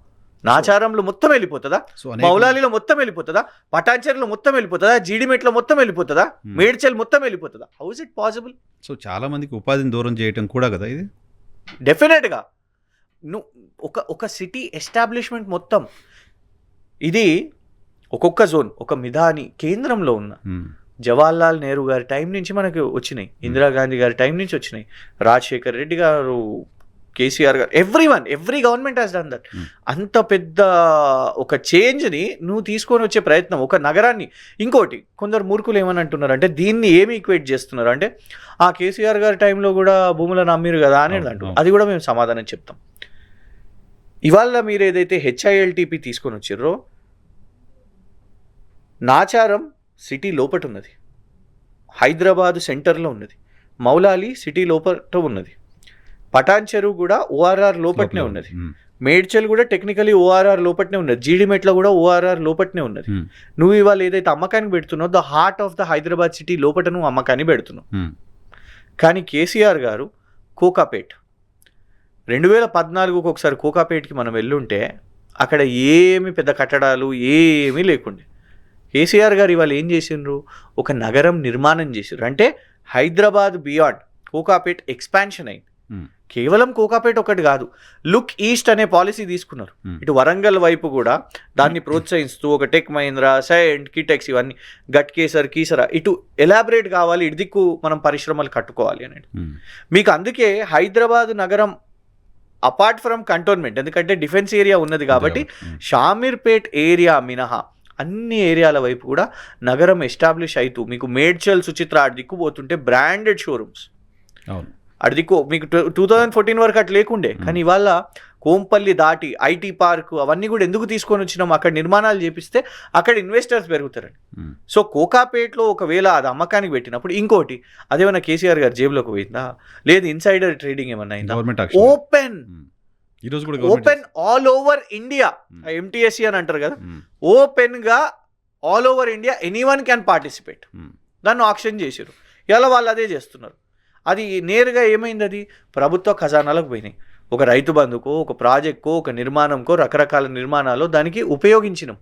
నాచారంలో మొత్తం వెళ్ళిపోతుందా, మౌలాలిలో మొత్తం వెళ్ళిపోతుందా, పటాన్చెరులో మొత్తం వెళ్ళిపోతుందా, జీడిమెట్లో మొత్తం వెళ్ళిపోతుందా, మేడ్చల్ మొత్తం వెళ్ళిపోతుందా? How is it possible? So చాలా మందికి ఉపాధిని దూరం చేయటం కూడా కదా ఇది. డెఫినెట్గా నువ్వు ఒక సిటీ ఎస్టాబ్లిష్మెంట్ మొత్తం ఇది ఒక్కొక్క జోన్, ఒక మిధాని కేంద్రంలో ఉన్న జవహర్లాల్ నెహ్రూ గారి టైం నుంచి మనకు వచ్చినాయి, ఇందిరాగాంధీ గారి టైం నుంచి వచ్చినాయి, రాజశేఖర్ రెడ్డి గారు, కేసీఆర్ గారు, every government has done that. అంత పెద్ద ఒక చేంజ్ని నువ్వు తీసుకొని వచ్చే ప్రయత్నం ఒక నగరాన్ని. ఇంకోటి కొందరు మూర్ఖులు ఏమని అంటున్నారు అంటే, దీన్ని ఏమి ఈక్వేట్ చేస్తున్నారు అంటే, ఆ కేసీఆర్ గారి టైంలో కూడా భూములను అమ్మిరు కదా అని అంటున్నారు. అది కూడా మేము సమాధానం చెప్తాం. ఇవాళ మీరు ఏదైతే హెచ్ఐఎల్టీపీ తీసుకొని వచ్చిర్రో, నాచారం సిటీ లోపట ఉన్నది, హైదరాబాద్ సెంటర్లో ఉన్నది, మౌలాలి సిటీ లోపట ఉన్నది, పటాన్ చెరువు కూడా ఓఆర్ఆర్ లోపట్నే ఉన్నది, మేడ్చల్ కూడా టెక్నికలీ ఓఆర్ఆర్ లోపట్నే ఉన్నది, జీడిమెట్లో కూడా ఓఆర్ఆర్ లోపట్నే ఉన్నది. నువ్వు ఇవాళ ఏదైతే అమ్మకానికి పెడుతున్నావు, the heart of the Hyderabad city లోపట నువ్వు అమ్మకాన్ని పెడుతున్నావు. కానీ కేసీఆర్ గారు కోకాపేట్ 2014 ఒకసారి కోకాపేట్కి మనం వెళ్ళుంటే అక్కడ ఏమి పెద్ద కట్టడాలు ఏమీ లేకుండే. కేసీఆర్ గారు ఇవాళ ఏం చేసిండ్రు, ఒక నగరం నిర్మాణం చేసిండ్రు. అంటే హైదరాబాద్ బియాండ్ కోకాపేట్ ఎక్స్పాన్షన్ అయింది. కేవలం కోకాపేట ఒకటి కాదు, లుక్ ఈస్ట్ అనే పాలసీ తీసుకున్నారు. ఇటు వరంగల్ వైపు కూడా దాన్ని ప్రోత్సహిస్తూ ఒక టెక్ మహీంద్రా, సైంట్, కిటెక్స్, ఇవన్నీ గట్కేసర్, కీసరా, ఇటు ఎలాబరేట్ కావాలి, ఇటు దిక్కు మనం పరిశ్రమలు కట్టుకోవాలి అనేది. మీకు అందుకే హైదరాబాద్ నగరం అపార్ట్ ఫ్రమ్ కంటోన్మెంట్, ఎందుకంటే డిఫెన్స్ ఏరియా ఉన్నది కాబట్టి షామీర్పేట్ ఏరియా మినహా అన్ని ఏరియాల వైపు కూడా నగరం ఎస్టాబ్లిష్ అవుతూ మీకు మేడ్చల్ సుచిత్ర ఆడి దిక్కుపోతుంటే బ్రాండెడ్ షోరూమ్స్ అవును అటు దిక్కు మీకు 2014 వరకు అట్లా లేకుండే. కానీ ఇవాళ కోంపల్లి దాటి ఐటీ పార్క్ అవన్నీ కూడా ఎందుకు తీసుకొని వచ్చినాం, అక్కడ నిర్మాణాలు చేపిస్తే అక్కడ ఇన్వెస్టర్స్ పెరుగుతారండి. సో కోకాపేట్లో ఒకవేళ అది అమ్మకానికి పెట్టినప్పుడు ఇంకోటి అదేమన్నా కేసీఆర్ గారు జేబులోకి పోయిందా, లేదు ఇన్సైడర్ ట్రేడింగ్ ఏమన్నా అయిందా, ఓపెన్ ఆల్ ఓవర్ ఇండియా, ఎంటీఎస్సీ అని అంటారు కదా, ఓపెన్ గా all over India anyone can participate, దాన్ని ఆక్షన్ చేశారు. ఇలా వాళ్ళు అదే చేస్తున్నారు. అది నేరుగా ఏమైంది, అది ప్రభుత్వ ఖజానాలకు పోయినాయి. ఒక రైతు బంధుకో, ఒక ప్రాజెక్ట్కో, ఒక నిర్మాణంకో, రకరకాల నిర్మాణాలు దానికి ఉపయోగించినాం.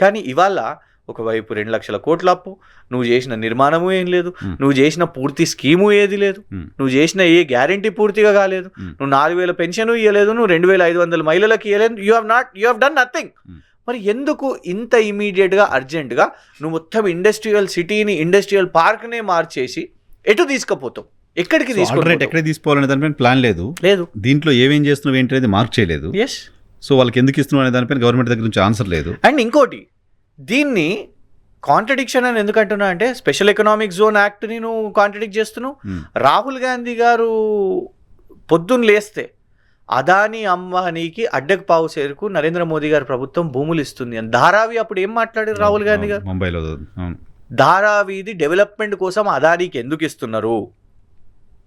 కానీ ఇవాళ ఒకవైపు 2 లక్షల కోట్ల అప్పు, నువ్వు చేసిన నిర్మాణము ఏం లేదు, నువ్వు చేసిన పూర్తి స్కీము ఏది లేదు, నువ్వు చేసిన ఏ గ్యారంటీ పూర్తిగా కాలేదు, నువ్వు 4,000 పెన్షన్ ఇవ్వలేదు, నువ్వు 2,500 మహిళలకు ఇవ్వలేదు, యూ హ్యావ్ డన్ నథింగ్. మరి ఎందుకు ఇంత ఇమీడియట్గా అర్జెంటుగా నువ్వు మొత్తం ఇండస్ట్రియల్ సిటీని, ఇండస్ట్రియల్ పార్క్నే మార్చేసి ఎటు తీసుకుపోతావు, ఎక్కడికి తీసుకోవాలనే దానిపైన ప్లాన్ లేదు, దీంట్లో ఏమేం చేస్తున్నావు ఏంటి అనేది మార్క్ చేయలేదు. ఎస్, సో వాళ్ళకి ఎందుకు ఇస్తున్నావు అనే దానిపైన గవర్నమెంట్ దగ్గర నుంచి ఆన్సర్ లేదు. అండ్ ఇంకోటి, దీన్ని కాంట్రడిక్షన్ అని ఎందుకంటున్నా అంటే స్పెషల్ ఎకనామిక్ జోన్ యాక్ట్ని నువ్వు కాంట్రడిక్ట్ చేస్తున్నావు. రాహుల్ గాంధీ గారు పొద్దున్న లేస్తే అదానీ అంబానీకి అడ్డకు పావు సేరుకు నరేంద్ర మోదీ గారి ప్రభుత్వం భూములు ఇస్తుంది అని ధారావి అప్పుడు ఏం మాట్లాడారు రాహుల్ గాంధీ గారు, ముంబైలో ధారావిది డెవలప్మెంట్ కోసం అదానీకి ఎందుకు ఇస్తున్నారు,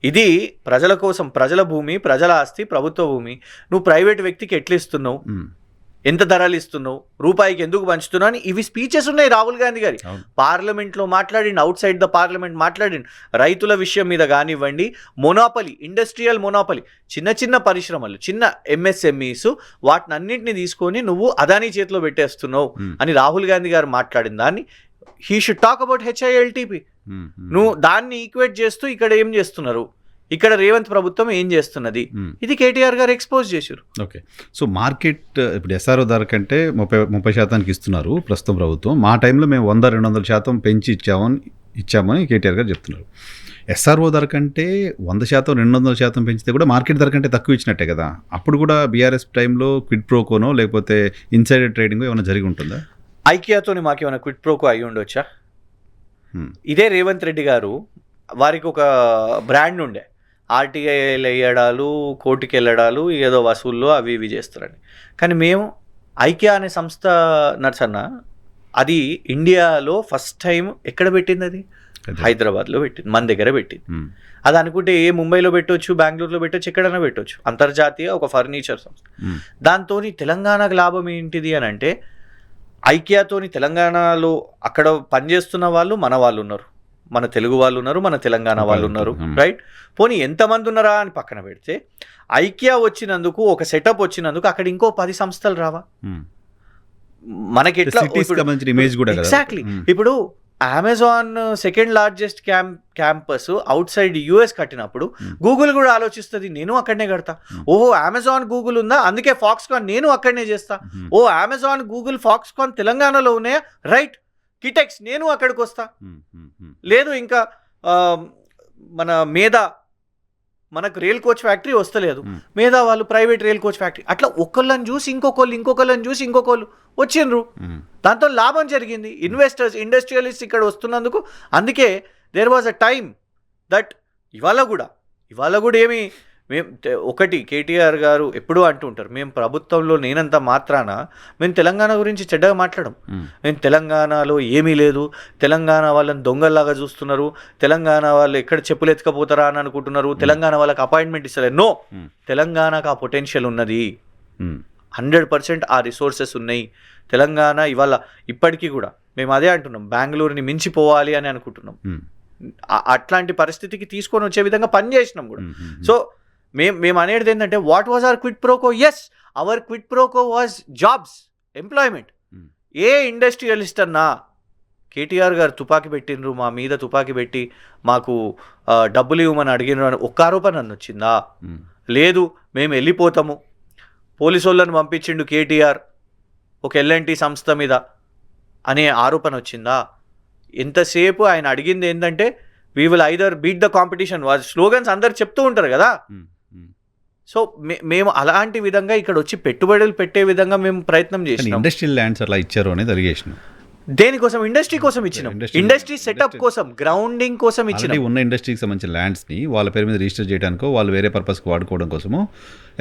ఇది ప్రజల కోసం, ప్రజల భూమి, ప్రజల ఆస్తి, ప్రభుత్వ భూమి, నువ్వు ప్రైవేట్ వ్యక్తికి ఎట్లా ఇస్తున్నావు, ఎంత ధరలు ఇస్తున్నావు, రూపాయికి ఎందుకు పంచుతున్నావు అని ఇవి స్పీచెస్ ఉన్నాయి రాహుల్ గాంధీ గారి. పార్లమెంట్లో మాట్లాడిండు, అవుట్ సైడ్ ద పార్లమెంట్ మాట్లాడిండు. రైతుల విషయం మీద కానివ్వండి, మొనోపలి, ఇండస్ట్రియల్ మొనోపలి, చిన్న చిన్న పరిశ్రమలు, చిన్న ఎంఎస్ఎంఈస్, వాటిని అన్నింటినీ తీసుకొని నువ్వు అదానీ చేతిలో పెట్టేస్తున్నావు అని రాహుల్ గాంధీ గారు మాట్లాడిన దాన్ని హీ షుడ్ టాక్ అబౌట్ హెచ్ఐఎల్టీపీ. నువ్వు దాన్ని ఈక్వేట్ చేస్తూ ఇక్కడ ఏం చేస్తున్నారు, ఇక్కడ రేవంత్ ప్రభుత్వం ఏం చేస్తున్నది, ఇది కేటీఆర్ గారు ఎక్స్పోజ్ చేశారు. ఓకే, సో మార్కెట్ ఇప్పుడు ఎస్ఆర్ఓ ధర కంటే 30% ఇస్తున్నారు ప్రస్తుతం ప్రభుత్వం. మా టైంలో మేము 100-200% పెంచి ఇచ్చామని కేటీఆర్ గారు చెప్తున్నారు. ఎస్ఆర్ఓ ధర కంటే 100%, 200% పెంచితే కూడా మార్కెట్ ధర కంటే తక్కువ ఇచ్చినట్టే కదా. అప్పుడు కూడా బీఆర్ఎస్ టైంలో క్విడ్ ప్రోకోనో లేకపోతే ఇన్సైడర్ ట్రేడింగ్ ఏమైనా జరిగి ఉంటుందా? ఐకియాతోని మాకేమైనా క్విడ్ ప్రోకో అయ్యి ఉండొచ్చా? ఇదే రేవంత్ రెడ్డి గారు వారికి ఒక బ్రాండ్ ఉండే, ఆర్టీఐలు వేయడాలు, కోర్టుకి వెళ్ళడాలు, ఏదో వసూళ్ళు అవి ఇవి చేస్తారని. కానీ మేము ఐకియా అనే సంస్థ నర్సన్న, అది ఇండియాలో ఫస్ట్ టైం ఎక్కడ పెట్టింది, అది హైదరాబాద్లో పెట్టింది, మన దగ్గర పెట్టింది. అది అనుకుంటే ఏ ముంబైలో పెట్టవచ్చు, బెంగళూరులో పెట్టవచ్చు, ఎక్కడైనా పెట్టవచ్చు, అంతర్జాతీయ ఒక ఫర్నిచర్ సంస్థ. దాంతో తెలంగాణకు లాభం ఏంటిది అని అంటే, ఐకియాతోని తెలంగాణలో అక్కడ పనిచేస్తున్న వాళ్ళు మన వాళ్ళు ఉన్నారు, మన తెలుగు వాళ్ళు ఉన్నారు, మన తెలంగాణ వాళ్ళు ఉన్నారు, రైట్? పోనీ ఎంతమంది ఉన్నారా అని పక్కన పెడితే, ఐకియా వచ్చినందుకు, ఒక సెటప్ వచ్చినందుకు అక్కడ ఇంకో 10 సంస్థలు రావా మనకి? ఎట్లా ఎగ్జాక్ట్లీ. ఇప్పుడు Amazon second largest campus out side US కట్టినప్పుడు గూగుల్ కూడా ఆలోచిస్తుంది, నేను అక్కడనే కడతా. ఓహో, అమెజాన్ గూగుల్ ఉందా, అందుకే ఫాక్స్కాన్ నేను అక్కడనే చేస్తా. ఓ, అమెజాన్ గూగుల్ ఫాక్స్కాన్ తెలంగాణలో ఉన్నాయా, రైట్, కిటెక్స్ నేను అక్కడికి వస్తా. లేదు ఇంకా మన మేధా, మనకు రైల్ కోచ్ ఫ్యాక్టరీ వస్తలేదు, మేధా వాళ్ళు ప్రైవేట్ రైల్ కోచ్ ఫ్యాక్టరీ, అట్లా ఒకళ్ళని చూసి ఇంకొకళ్ళని చూసి ఇంకొకళ్ళు వచ్చిండ్రు. దాంతో లాభం జరిగింది, ఇన్వెస్టర్స్, ఇండస్ట్రియలిస్ట్ ఇక్కడ వస్తున్నందుకు. అందుకే there was a time that ఇవాళ కూడా ఏమి మేము ఒకటి కేటీఆర్ గారు ఎప్పుడూ అంటుంటారు, మేము ప్రభుత్వంలో నేనంత మాత్రాన మేము తెలంగాణ గురించి చెడ్డగా మాట్లాడం. మేము తెలంగాణలో ఏమీ లేదు, తెలంగాణ వాళ్ళని దొంగల్లాగా చూస్తున్నారు, తెలంగాణ వాళ్ళు ఎక్కడ చెప్పులు ఎత్తుకపోతారా అని అనుకుంటున్నారు, తెలంగాణ వాళ్ళకి అపాయింట్మెంట్ ఇస్తలేదు. నో, తెలంగాణకు ఆ పొటెన్షియల్ ఉన్నది, 100% ఆ రిసోర్సెస్ ఉన్నాయి. తెలంగాణ ఇవాళ ఇప్పటికీ కూడా మేము అదే అంటున్నాం, బెంగళూరుని మించిపోవాలి అని అనుకుంటున్నాం. అట్లాంటి పరిస్థితికి తీసుకొని వచ్చే విధంగా పనిచేసినాం కూడా. సో మేము అనేది ఏంటంటే, what was our quid pro quo? Yes, our quid pro quo was jobs, employment. ఏ ఇండస్ట్రియలిస్ట్ అన్నా కేటీఆర్ గారు తుపాకీ పెట్టినరు, మా మీద తుపాకీ పెట్టి మాకు డబ్బులు ఇవ్వమని అడిగినారు అని ఒక్క ఆరోపణ అన్న వచ్చిందా? లేదు, మేము వెళ్ళిపోతాము, పోలీసు వాళ్ళని పంపించిండు కేటీఆర్ ఒక ఎల్ఎన్టీ సంస్థ మీద అనే ఆరోపణ వచ్చిందా? ఎంతసేపు ఆయన అడిగింది ఏంటంటే, we will either beat the competition. వాళ్ళ స్లోగన్స్ అందరు చెప్తూ ఉంటారు కదా, సో మేము అలాంటి విధంగా ఇక్కడ వచ్చి పెట్టుబడులు పెట్టే విధంగా మేము ప్రయత్నం కానీ చేసినాం. ఇండస్ట్రియల్ ల్యాండ్స్ అలా ఇచ్చారు అనేది అలిగేషన్. దేనికోసం? ఇండస్ట్రీ కోసం ఇచ్చినాం, ఇండస్ట్రీ సెటప్ కోసం, గ్రౌండింగ్ కోసం ఆల్రెడీ ఇచ్చినాం. ఉన్న ఇండస్ట్రీకి సంబంధించిన ల్యాండ్స్ని వాళ్ళ పేరు మీద రిజిస్టర్ చేయడానికో వాళ్ళు వేరే పర్పస్కి వాడుకోవడం కోసము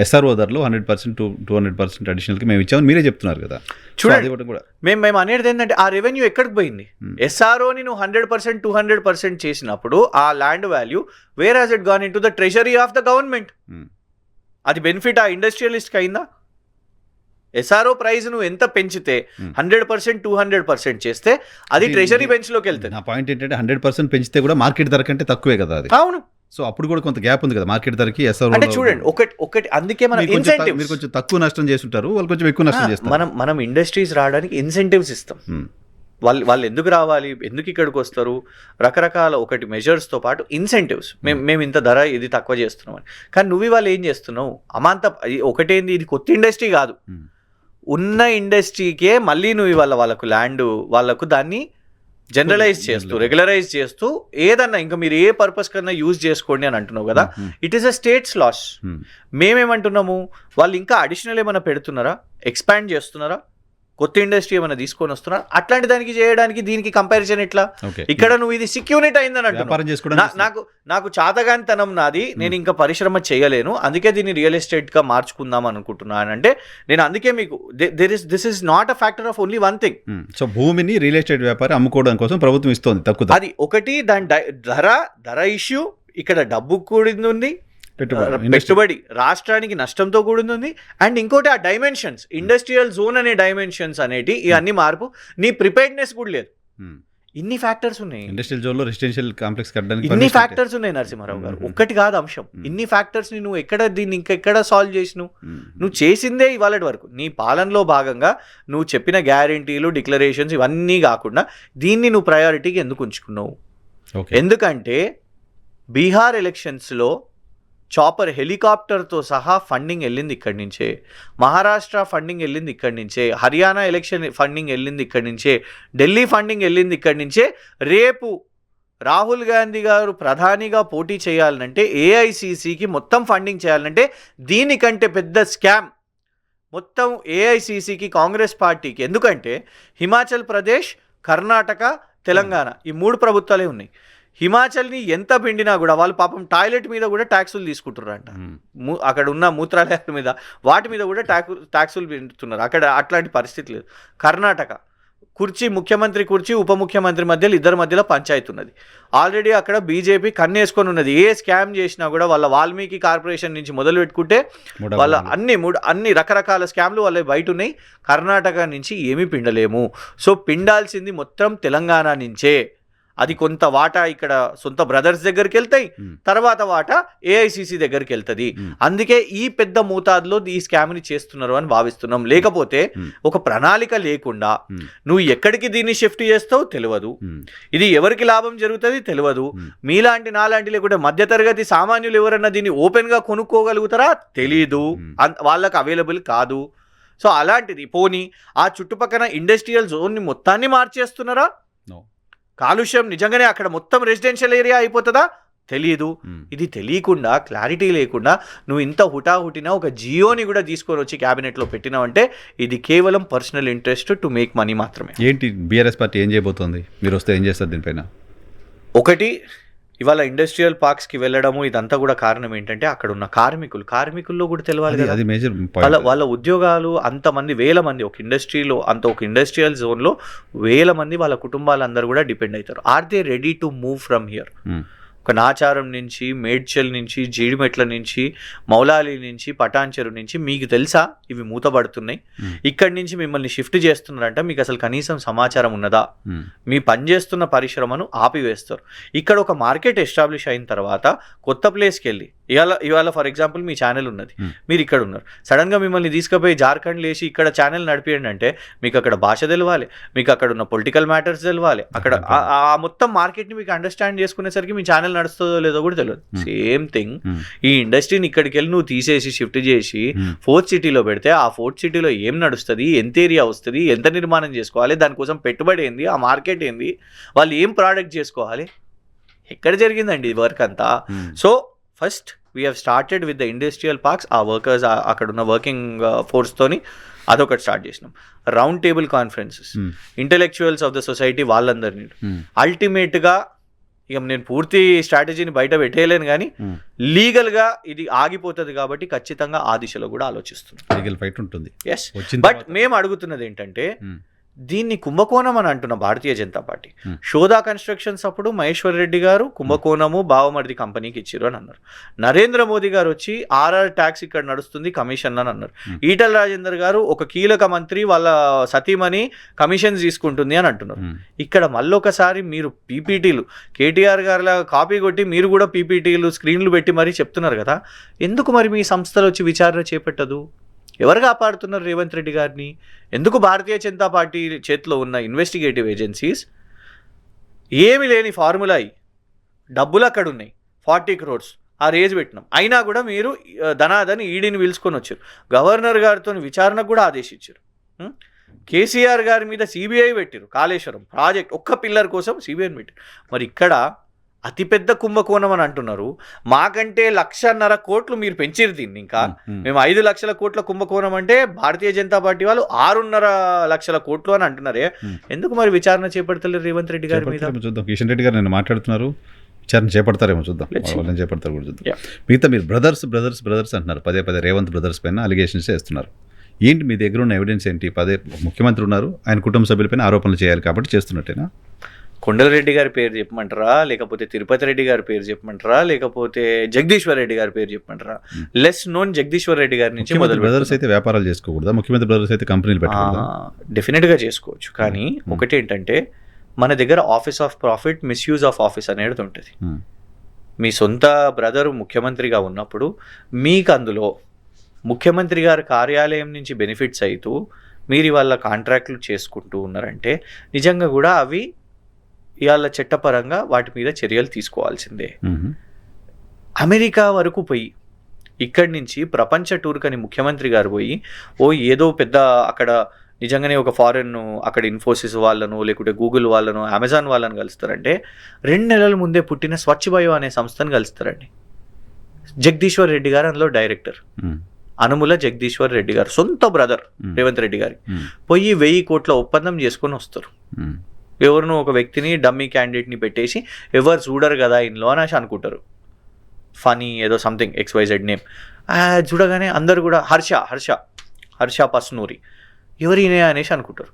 ఎస్ఆర్ఓ ధరలో 100% to 200% అడిషనల్కి మేము ఇచ్చామని మీరే చెప్తున్నారు కదా. చూడండి, ఇవ్వడం కూడా మేము అనేది ఏంటంటే ఆ రెవెన్యూ ఎక్కడికి పోయింది? ఎస్ఆర్ఓని నువ్వు 100% 200% చేసినప్పుడు ఆ land value where has it gone into the treasury of the government. అది బెనిఫిట్ ఆ ఇండస్ట్రియలిస్ట్కి అయిందా? ఎస్ఆర్ఓ ప్రైస్ నువ్వు ఎంత పెంచితే 100% 200% చేస్తే అది ట్రెజరీ బెంచ్లోకి వెళ్తుంది. నా పాయింట్ ఏంటంటే 100% పెంచితే కూడా మార్కెట్ ధర కంటే తక్కువే కదా అది. అవును. సో అప్పుడు కూడా కొంత గ్యాప్ ఉంది కదా మార్కెట్ ధరకి ఎస్ఆర్ఓ. అంటే చూడండి, ఒకటి అందుకే మనం మీరు ఇన్సెంటివ్స్, కొంచెం తక్కువ నష్టం చేస్తుంటారు, వాళ్ళు కొంచెం ఎక్కువ నష్టం చేస్తారు. మనం ఇండస్ట్రీస్ రావడానికి ఇన్సెంటివ్స్ ఇస్తాం. వాళ్ళు ఎందుకు రావాలి, ఎందుకు ఇక్కడికి వస్తారు, రకరకాల ఒకటి మెజర్స్తో పాటు ఇన్సెంటివ్స్. మేము ఇంత ధర ఇది తక్కువ చేస్తున్నాం అని. కానీ నువ్వు ఇవాళ ఏం చేస్తున్నావు? అమాంత ఒకటేంది, ఇది కొత్త ఇండస్ట్రీ కాదు, ఉన్న ఇండస్ట్రీకే మళ్ళీ నువ్వు ఇవాళ వాళ్ళకు ల్యాండ్, వాళ్ళకు దాన్ని జనరలైజ్ చేస్తూ, రెగ్యులరైజ్ చేస్తూ, ఏదన్నా ఇంకా మీరు ఏ పర్పస్ కన్నా యూజ్ చేసుకోండి అని అంటున్నావు కదా. It is a state's loss. మేమేమంటున్నాము, వాళ్ళు ఇంకా అడిషనల్ ఏమైనా పెడుతున్నారా, ఎక్స్పాండ్ చేస్తున్నారా, కొత్త ఇండస్ట్రీ ఏమైనా తీసుకొని వస్తున్నా, అట్లాంటి దానికి చేయడానికి దీనికి కంపారిజన్ ఎట్లా? ఇక్కడ నువ్వు ఇది సిక్ యూనిట్ అయిందని అంటున్నావు. నాకు చాతగానితనం నాది, నేను ఇంకా పరిశ్రమ చేయలేను, అందుకే దీన్ని రియల్ ఎస్టేట్ గా మార్చుకుందాం అనుకుంటున్నాను అంటే, నేను అందుకే మీకు this is not a factor of only one thing. So భూమిని రియల్ ఎస్టేట్ వ్యాపారం అమ్ముకోవడం కోసం ప్రభుత్వం ఇస్తోంది తక్కువ. అది ఒకటి, దాని ధర ఇష్యూ, ఇక్కడ డబ్బు కూడింది ఉంది, పెట్టుబడి రాష్ట్రానికి నష్టంతో కూడింది. అండ్ ఇంకోటి ఆ డైమెన్షన్స్, ఇండస్ట్రియల్ జోన్ అనే డైమెన్షన్స్ అనేటి ఇవన్నీ మార్పు, నీ ప్రిపేర్డ్నెస్ కూడా లేదు. ఇన్ని ఫ్యాక్టర్స్ ఉన్నాయి ఇండస్ట్రియల్ జోన్ లో, రెసిడెన్షియల్ కాంప్లెక్స్ కట్టడానికి ఇన్ని ఫ్యాక్టర్స్ ఉన్నాయి నరసింహారావు గారు. ఒక్కటి కాదు అంశం, ఇన్ని ఫ్యాక్టర్స్ ని నువ్వు దీన్ని ఇంకెక్కడ సాల్వ్ చేసినావు? నువ్వు చేసిందే ఇవాళ వరకు నీ పాలనలో భాగంగా నువ్వు చెప్పిన గ్యారెంటీలు, డిక్లరేషన్స్ ఇవన్నీ కాకుండా దీన్ని నువ్వు ప్రయారిటీకి ఎందుకు ఉంచుకున్నావు? ఎందుకంటే బీహార్ ఎలక్షన్స్లో చాపర్ హెలికాప్టర్తో సహా ఫండింగ్ వెళ్ళింది ఇక్కడి నుంచే, మహారాష్ట్ర ఫండింగ్ వెళ్ళింది ఇక్కడి నుంచే, హర్యానా ఎలక్షన్ ఫండింగ్ వెళ్ళింది ఇక్కడి నుంచే, ఢిల్లీ ఫండింగ్ వెళ్ళింది ఇక్కడి నుంచే. రేపు రాహుల్ గాంధీ గారు ప్రధానిగా పోటీ చేయాలంటే, ఏఐసిసికి మొత్తం ఫండింగ్ చేయాలంటే దీనికంటే పెద్ద స్కామ్ మొత్తం ఏఐసిసికి, కాంగ్రెస్ పార్టీకి. ఎందుకంటే హిమాచల్ ప్రదేశ్, కర్ణాటక, తెలంగాణ ఈ 3 ప్రభుత్వాలే ఉన్నాయి. హిమాచల్ని ఎంత పిండినా కూడా వాళ్ళు పాపం టాయిలెట్ మీద కూడా ట్యాక్సులు తీసుకుంటున్నారంట. అక్కడ ఉన్న మూత్రాలయాల మీద, వాటి మీద కూడా ట్యాక్సులు పెంచుతున్నారు. అక్కడ అట్లాంటి పరిస్థితి లేదు. కర్ణాటక ముఖ్యమంత్రి కుర్చీ, ఉప ముఖ్యమంత్రి మధ్యలో ఇద్దరి మధ్యలో పంచాయతీ ఉన్నది. ఆల్రెడీ అక్కడ బీజేపీ కన్నేసుకొని ఉన్నది. ఏ స్కామ్ చేసినా కూడా వాళ్ళ వాల్మీకి కార్పొరేషన్ నుంచి మొదలు పెట్టుకుంటే వాళ్ళ అన్ని రకరకాల స్కామ్లు వాళ్ళ బయట ఉన్నాయి. కర్ణాటక నుంచి ఏమీ పిండలేము. సో పిండాల్సింది మొత్తం తెలంగాణ నుంచే. అది కొంత వాటా ఇక్కడ సొంత బ్రదర్స్ దగ్గరికి వెళ్తాయి, తర్వాత వాటా ఏఐసిసి దగ్గరికి వెళ్తుంది. అందుకే ఈ పెద్ద మోతాదులో ఈ స్కామ్ని చేస్తున్నారు అని భావిస్తున్నాం. లేకపోతే ఒక ప్రణాళిక లేకుండా నువ్వు ఎక్కడికి దీన్ని షిఫ్ట్ చేస్తావు తెలియదు, ఇది ఎవరికి లాభం జరుగుతుంది తెలియదు. మీలాంటి నాలాంటి లేకుంటే మధ్యతరగతి సామాన్యులు ఎవరన్నా దీన్ని ఓపెన్గా కొనుక్కోగలుగుతారా తెలీదు, వాళ్ళకి అవైలబుల్ కాదు. సో అలాంటిది పోనీ ఆ చుట్టుపక్కల ఇండస్ట్రియల్ జోన్ని మొత్తాన్ని మార్చేస్తున్నారా? కాలుష్యం నిజంగానే అక్కడ మొత్తం రెసిడెన్షియల్ ఏరియా అయిపోతుందా తెలియదు. ఇది తెలియకుండా, క్లారిటీ లేకుండా నువ్వు ఇంత హుటాహుటిన ఒక జియోని కూడా తీసుకొని వచ్చి క్యాబినెట్లో పెట్టినావంటే ఇది కేవలం personal interest to make money మాత్రమే. ఏంటి బీఆర్ఎస్ పార్టీ ఏం చేయబోతోంది? మీరు వస్తే ఏం చేస్తారు దీనిపైన? ఒకటి, ఇవాళ ఇండస్ట్రియల్ పార్క్స్కి వెళ్ళడము ఇదంతా కూడా కారణం ఏంటంటే అక్కడ ఉన్న కార్మికుల్లో కూడా తెలియాలి కదా. అది మేజర్ వాళ్ళ ఉద్యోగాలు అంతమంది, వేల మంది ఒక ఇండస్ట్రీలో, ఒక ఇండస్ట్రియల్ జోన్లో వేల మంది వాళ్ళ కుటుంబాలందరూ కూడా డిపెండ్ అవుతారు. Are they ready to move from here? ఒక నాచారం నుంచి, మేడ్చల్ నుంచి, జీడిమెట్ల నుంచి, మౌలాలి నుంచి, పటాన్చెరు నుంచి మీకు తెలుసా ఇవి మూతబడుతున్నాయి, ఇక్కడి నుంచి మిమ్మల్ని షిఫ్ట్ చేస్తున్నారంట, మీకు అసలు కనీసం సమాచారం ఉన్నదా? మీ పనిచేస్తున్న పరిశ్రమను ఆపివేస్తారు. ఇక్కడ ఒక మార్కెట్ ఎస్టాబ్లిష్ అయిన తర్వాత కొత్త ప్లేస్కి వెళ్ళి ఇవాళ ఫర్ ఎగ్జాంపుల్ మీ ఛానల్ ఉన్నది, మీరు ఇక్కడ ఉన్నారు, సడన్గా మిమ్మల్ని తీసుకుపోయి జార్ఖండ్ లేచి ఇక్కడ ఛానల్ నడిపియండి అంటే మీకు అక్కడ భాష తెలవాలి, మీకు అక్కడ ఉన్న పొలిటికల్ మ్యాటర్స్ తెలవాలి, అక్కడ ఆ మొత్తం మార్కెట్ని మీకు అండర్స్టాండ్ చేసుకునేసరికి మీ ఛానల్ నడుస్తుందో లేదో కూడా తెలియదు. సేమ్ థింగ్ ఈ ఇండస్ట్రీని ఇక్కడికి వెళ్ళి నువ్వు తీసేసి షిఫ్ట్ చేసి 4th సిటీలో పెడితే ఆ 4th సిటీలో ఏం నడుస్తుంది, ఎంత ఏరియా వస్తుంది, ఎంత నిర్మాణం చేసుకోవాలి, దానికోసం పెట్టుబడి ఏంది, ఆ మార్కెట్ ఏంది, వాళ్ళు ఏం ప్రోడక్ట్ చేసుకోవాలి, ఎక్కడ జరిగిందండి ఈ వర్క్ అంతా. So first we have started with the industrial parks. ఆ వర్కర్స్ అక్కడ ఉన్న వర్కింగ్ ఫోర్స్తోని అదొకటి స్టార్ట్ చేసినాం. Round table conferences, intellectuals of the society వాళ్ళందరినీ. అల్టిమేట్గా ఇక నేను పూర్తి స్ట్రాటజీని బయట పెట్టేయలేను కానీ లీగల్గా ఇది ఆగిపోతుంది కాబట్టి ఖచ్చితంగా ఆ దిశలో కూడా ఆలోచిస్తున్నాం. లీగల్ ఫైట్ ఉంటుంది. ఎస్, బట్ మేము అడుగుతున్నది ఏంటంటే దీన్ని కుంభకోణం అని అంటున్న భారతీయ జనతా పార్టీ. శోధా కన్స్ట్రక్షన్స్ అప్పుడు మహేశ్వర్ రెడ్డి గారు కుంభకోణము బావమరిది కంపెనీకి ఇచ్చారు అని అన్నారు. నరేంద్ర మోదీ గారు వచ్చి ఆర్ఆర్ ట్యాక్స్ ఇక్కడ నడుస్తుంది కమిషన్ అని అన్నారు. ఈటల రాజేందర్ గారు ఒక కీలక మంత్రి వాళ్ళ సతీమణి కమిషన్స్ తీసుకుంటుంది అని అంటున్నారు. ఇక్కడ మళ్ళొకసారి మీరు పీపీటీలు కేటీఆర్ గారిలా కాపీ కొట్టి మీరు కూడా పీపీటీలు స్క్రీన్లు పెట్టి మరీ చెప్తున్నారు కదా, ఎందుకు మరి మీ సంస్థలు వచ్చి విచారణ చేపట్టదు? ఎవరు కాపాడుతున్నారు రేవంత్ రెడ్డి గారిని? ఎందుకు భారతీయ జనతా పార్టీ చేతిలో ఉన్న ఇన్వెస్టిగేటివ్ ఏజెన్సీస్ ఏమి లేని ఫార్ములా డబ్బులు అక్కడ ఉన్నాయి 40 crores ఆ రేజ్ పెట్టినాం, అయినా కూడా మీరు ధనాదని ఈడీని పిలుచుకొని వచ్చారు. గవర్నర్ గారితో విచారణకు కూడా ఆదేశించారు. కేసీఆర్ గారి మీద సిబిఐ పెట్టారు. కాళేశ్వరం ప్రాజెక్ట్ ఒక్క పిల్లర్ కోసం సిబిఐని పెట్టారు. మరి ఇక్కడ అతిపెద్ద కుంభకోణం అని అంటున్నారు. మాకంటే 1.5 కోట్లు మీరు పెంచిరు దీన్ని. ఇంకా మేము 5 లక్షల కోట్ల కుంభకోణం అంటే భారతీయ జనతా పార్టీ వాళ్ళు 6.5 లక్షల కోట్లు అని అంటున్నారే. ఎందుకు మరి విచారణ చేపడతలేరు రేవంత్ రెడ్డి గారి మీద? చూద్దాం. కిషన్ రెడ్డి గారు నేను మాట్లాడుతున్నారు, విచారణ చేపడతారేమో చూద్దాం. వాళ్ళని చేపడతారు కూడా చూద్దాం. మిగతా మీరు బ్రదర్స్ అంటున్నారు, పదే రేవంత్ బ్రదర్స్ పైన అలిగేషన్స్ చేస్తున్నారు. ఏంటి మీ దగ్గర ఉన్న ఎవిడెన్స్ ఏంటి? ముఖ్యమంత్రి ఉన్నారు, ఆయన కుటుంబ సభ్యులపైన ఆరోపణలు చేయాలి కాబట్టి చేస్తున్నట్టేనా? కొండలరెడ్డి గారి పేరు చెప్పమంటారా, లేకపోతే తిరుపతి రెడ్డి గారి పేరు చెప్పమంటారా, లేకపోతే జగదీశ్వర్ రెడ్డి గారి పేరు చెప్పమంటారా? లెస్ నోన్ జగదీశ్వర్ రెడ్డి గారి నుంచి మొదలు. బ్రదర్స్ అయితే వ్యాపారాలు చేసుకోకూడదా? ముఖ్యమంత్రి బ్రదర్స్ అయితే కంపెనీలు పెట్టకూడదా? డెఫినెట్గా చేసుకోవచ్చు, కానీ ఒకటి ఏంటంటే మన దగ్గర office of profit, misuse of office అనేది ఉంటుంది. మీ సొంత బ్రదరు ముఖ్యమంత్రిగా ఉన్నప్పుడు మీకు అందులో ముఖ్యమంత్రి గారి కార్యాలయం నుంచి బెనిఫిట్స్ అవుతూ మీరు ఇవాళ కాంట్రాక్ట్లు చేసుకుంటూ ఉన్నారంటే నిజంగా కూడా అవి ఇవాళ చట్టపరంగా వాటి మీద చర్యలు తీసుకోవాల్సిందే. అమెరికా వరకు పోయి ఇక్కడి నుంచి ప్రపంచ టూర్ కని ముఖ్యమంత్రి గారు పోయి ఏదో పెద్ద అక్కడ నిజంగానే ఒక ఫారెన్ అక్కడ ఇన్ఫోసిస్ వాళ్ళను లేకుంటే గూగుల్ వాళ్ళను అమెజాన్ వాళ్ళను కలుస్తారంటే 2 నెలల ముందే పుట్టిన స్వచ్ఛ బయో అనే సంస్థను కలుస్తారండి. జగదీశ్వర్ రెడ్డి గారు అందులో డైరెక్టర్. అనుముల జగదీశ్వర్ రెడ్డి గారు సొంత బ్రదర్ రేవంత్ రెడ్డి గారి. పోయి 1000 కోట్ల ఒప్పందం చేసుకొని వస్తారు. ఎవరినో ఒక వ్యక్తిని డమ్మీ క్యాండిడేట్ని పెట్టేసి ఎవరు చూడరు కదా ఇంట్లో అనేసి అనుకుంటారు. ఫనీ ఏదో సంథింగ్ XYZ నేమ్ చూడగానే అందరు కూడా హర్ష పస్నూరి ఎవరినే అనేసి అనుకుంటారు.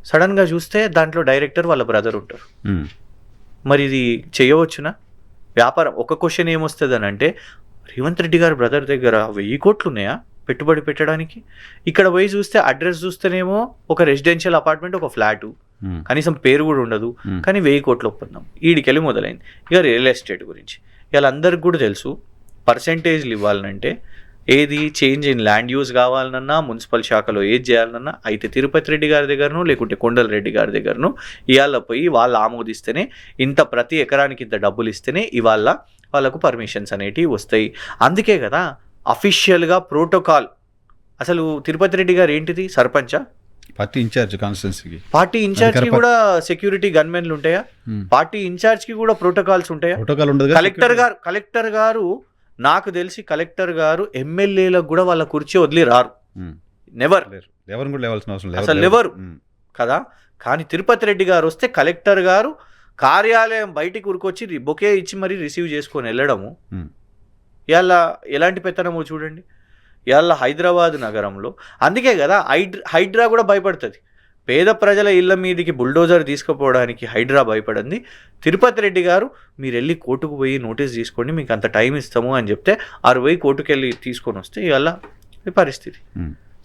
సడన్గా చూస్తే దాంట్లో డైరెక్టర్ వాళ్ళ బ్రదర్ ఉంటారు. మరి ఇది చేయవచ్చునా వ్యాపారం? ఒక క్వశ్చన్ ఏమొస్తుంది అని అంటే, రేవంత్ రెడ్డి గారి బ్రదర్ దగ్గర 1000 కోట్లు ఉన్నాయా పెట్టుబడి పెట్టడానికి? ఇక్కడ పోయి చూస్తే అడ్రస్ చూస్తేనేమో ఒక రెసిడెన్షియల్ అపార్ట్మెంట్, ఒక ఫ్లాటు, కనీసం పేరు కూడా ఉండదు, కానీ 1000 కోట్లు ఒప్పందం ఈడికెళ్ళి మొదలైంది. ఇక రియల్ ఎస్టేట్ గురించి ఇలా అందరికి కూడా తెలుసు. పర్సెంటేజ్లు ఇవ్వాలనంటే ఏది చేంజ్ ఇన్ ల్యాండ్ యూజ్ కావాలన్నా, మున్సిపల్ శాఖలో ఏది చేయాలన్నా అయితే తిరుపతి రెడ్డి గారి దగ్గరను లేకుంటే కొండల రెడ్డి గారి దగ్గరను ఇవాళ పోయి వాళ్ళు ఆమోదిస్తేనే, ఇంత ప్రతి ఎకరానికి ఇంత డబ్బులు ఇస్తేనే ఇవాళ వాళ్ళకు పర్మిషన్స్ అనేటివి వస్తాయి. అందుకే కదా అఫీషియల్గా ప్రోటోకాల్. అసలు తిరుపతి రెడ్డి గారు ఏంటిది సర్పంచా? పార్టీ ఇన్ఛార్జ్ కాన్స్టిట్యున్సీకి. పార్టీ ఇన్ఛార్జ్కి కూడా సెక్యూరిటీ గన్మెన్లు ఉంటాయా? పార్టీ ఇన్ఛార్జ్కి కూడా ప్రోటోకాల్స్ ఉంటాయా? ప్రోటోకాల్ ఉండదు. కలెక్టర్ గారు నాకు తెలిసి కలెక్టర్ గారు ఎమ్మెల్యేలకు కూడా వాళ్ళ కుర్చీ వదిలి రారు. నెవర్. ఎవరు కూడా లేవాల్సిన అవసరం లేదు, అసలు ఎవరు కదా. కానీ తిరుపతి రెడ్డి గారు వస్తే కలెక్టర్ గారు కార్యాలయం బయటికి ఉరికొచ్చి బొకే ఇచ్చి మరీ రిసీవ్ చేసుకొని వెళ్ళడము ఇవాళ ఎలాంటి పెత్తనమో చూడండి. ఇవాళ హైదరాబాద్ నగరంలో అందుకే కదా హైడ్రా కూడా భయపడుతుంది. పేద ప్రజల ఇళ్ళ మీదకి బుల్డోజర్ తీసుకుపోవడానికి హైడ్రా భయపడింది. తిరుపతి రెడ్డి గారు మీరు వెళ్ళి కోర్టుకు పోయి నోటీస్ తీసుకోండి, మీకు అంత టైం ఇస్తాము అని చెప్తే 60 కోర్టుకు వెళ్ళి తీసుకొని వస్తే ఇవాళ ఈ పరిస్థితి.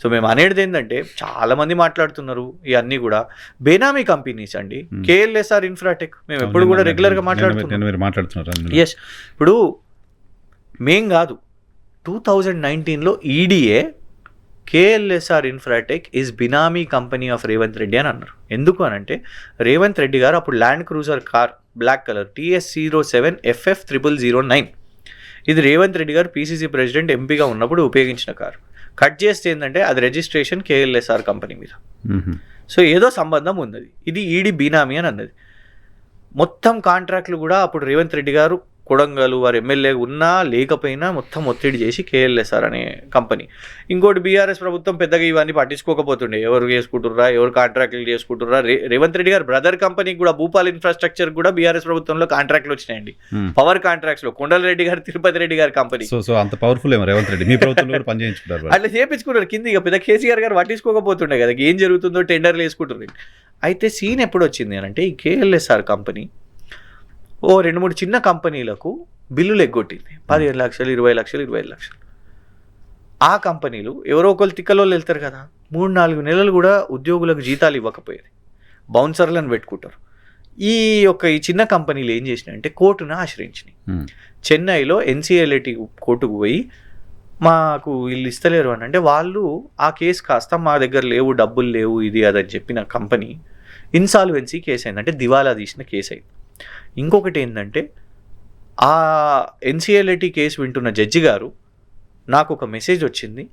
సో మేము అనేది ఏంటంటే చాలామంది మాట్లాడుతున్నారు ఇవన్నీ కూడా బేనామీ కంపెనీస్ అండి. KLSR ఇన్ఫ్రాటెక్ మేము ఎప్పుడు కూడా రెగ్యులర్గా మాట్లాడుతున్నాం. ఎస్, ఇప్పుడు మేం కాదు 2019లో EDA KLSR infratech is benami company of Revanth Reddy అని అన్నారు. ఎందుకు అని అంటే రేవంత్ రెడ్డి గారు అప్పుడు land cruiser car black colour TS07 FF0009 ఇది రేవంత్ రెడ్డి గారు PCC ప్రెసిడెంట్ ఎంపీగా ఉన్నప్పుడు ఉపయోగించిన కారు. కట్ చేస్తే ఏంటంటే అది రిజిస్ట్రేషన్ KLSR కంపెనీ మీద. సో ఏదో సంబంధం ఉన్నది. ఇది ఈడీ బీనామీ అని అన్నది. మొత్తం కాంట్రాక్ట్లు కూడా అప్పుడు రేవంత్ రెడ్డి గారు కొడంగల్ వారు ఎమ్మెల్యే ఉన్నా లేకపోయినా మొత్తం ఒత్తిడి చేసి కేఎల్ఎస్ఆర్ అనే కంపెనీ. ఇంకోటి బీఆర్ఎస్ ప్రభుత్వం పెద్దగా ఇవన్నీ పట్టించుకోకపోతుండే, ఎవరు చేసుకుంటుర్రా, ఎవరు కాంట్రాక్టులు చేసుకుంటుర్రా. రేవంత్ రెడ్డి గారు బ్రదర్ కంపెనీకి కూడా భూపాల్ ఇన్ఫ్రాస్ట్రక్చర్ కూడా బీఆర్ఎస్ ప్రభుత్వంలో కాంట్రాక్ట్లు వచ్చినాయండి, పవర్ కాంట్రాక్ట్స్ లో. కొండల రెడ్డి గారు తిరుపతి రెడ్డి గారి కంపెనీ. సో అంత పవర్ఫుల్ ఏమో రేవంత్ రెడ్డి మీ ప్రభుత్వంలో కూడా పని చేయించుకున్నారు. అట్లా చేపించుకున్నారు కింద. ఇక పెద్ద కేసీఆర్ గారు పట్టించుకోకపోతుండే కదా, ఏం జరుగుతుందో టెండర్లు వేసుకుంటున్నారు. అయితే సీన్ ఎప్పుడు వచ్చింది అని అంటే, ఈ కేఎల్ఎస్ఆర్ కంపెనీ ఓ 2-3 చిన్న కంపెనీలకు బిల్లులు ఎగ్గొట్టింది. 15 లక్షలు, 20 లక్షలు, 25 లక్షలు. ఆ కంపెనీలు ఎవరో ఒకరు తిక్కలోళ్ళు వెళ్తారు కదా, 3-4 నెలలు కూడా ఉద్యోగులకు జీతాలు ఇవ్వకపోయేది, బౌన్సర్లను పెట్టుకుంటారు. ఈ చిన్న కంపెనీలు ఏం చేసినాయంటే కోర్టును ఆశ్రయించినాయి. చెన్నైలో ఎన్సీఎల్ఏటీ కోర్టుకు పోయి మాకు వీళ్ళు ఇస్తలేరు అని అంటే, వాళ్ళు ఆ కేసు కాస్త మా దగ్గర లేవు, డబ్బులు లేవు, ఇది అదని చెప్పిన కంపెనీ ఇన్సాల్వెన్సీ కేసు అయింది, అంటే దివాలా తీసిన కేసు అయింది. ఇంకొకటి ఏంటంటే, ఆ ఎన్సీఎల్ఏటీ కేసు వింటున్న జడ్జి గారు నాకు ఒక మెసేజ్ వచ్చింది,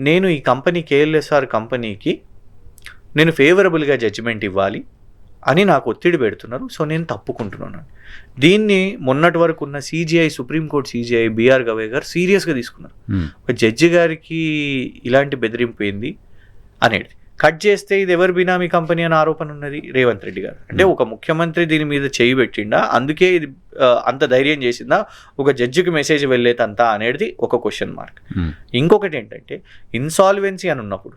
నేను ఈ కంపెనీ కేఎల్ఎస్ఆర్ కంపెనీకి నేను ఫేవరబుల్గా జడ్జిమెంట్ ఇవ్వాలి అని నాకు ఒత్తిడి పెడుతున్నారు, సో నేను తప్పుకుంటున్నాను. దీన్ని మొన్నటి వరకు ఉన్న CJI, supreme court CJI BR Gavai garu సీరియస్గా తీసుకున్నారు. ఒక జడ్జి గారికి ఇలాంటి బెదిరింపు ఏంది అనేది. కట్ చేస్తే ఇది ఎవరు బినామీ కంపెనీ అని ఆరోపణ ఉన్నది, రేవంత్ రెడ్డి గారు. అంటే ఒక ముఖ్యమంత్రి దీని మీద చేయి పెట్టిండా, అందుకే ఇది అంత ధైర్యం చేసిందా, ఒక జడ్జికి మెసేజ్ వెళ్ళేదంతా అనేది ఒక క్వశ్చన్ మార్క్. ఇంకొకటి ఏంటంటే, ఇన్సాల్వెన్సీ అని ఉన్నప్పుడు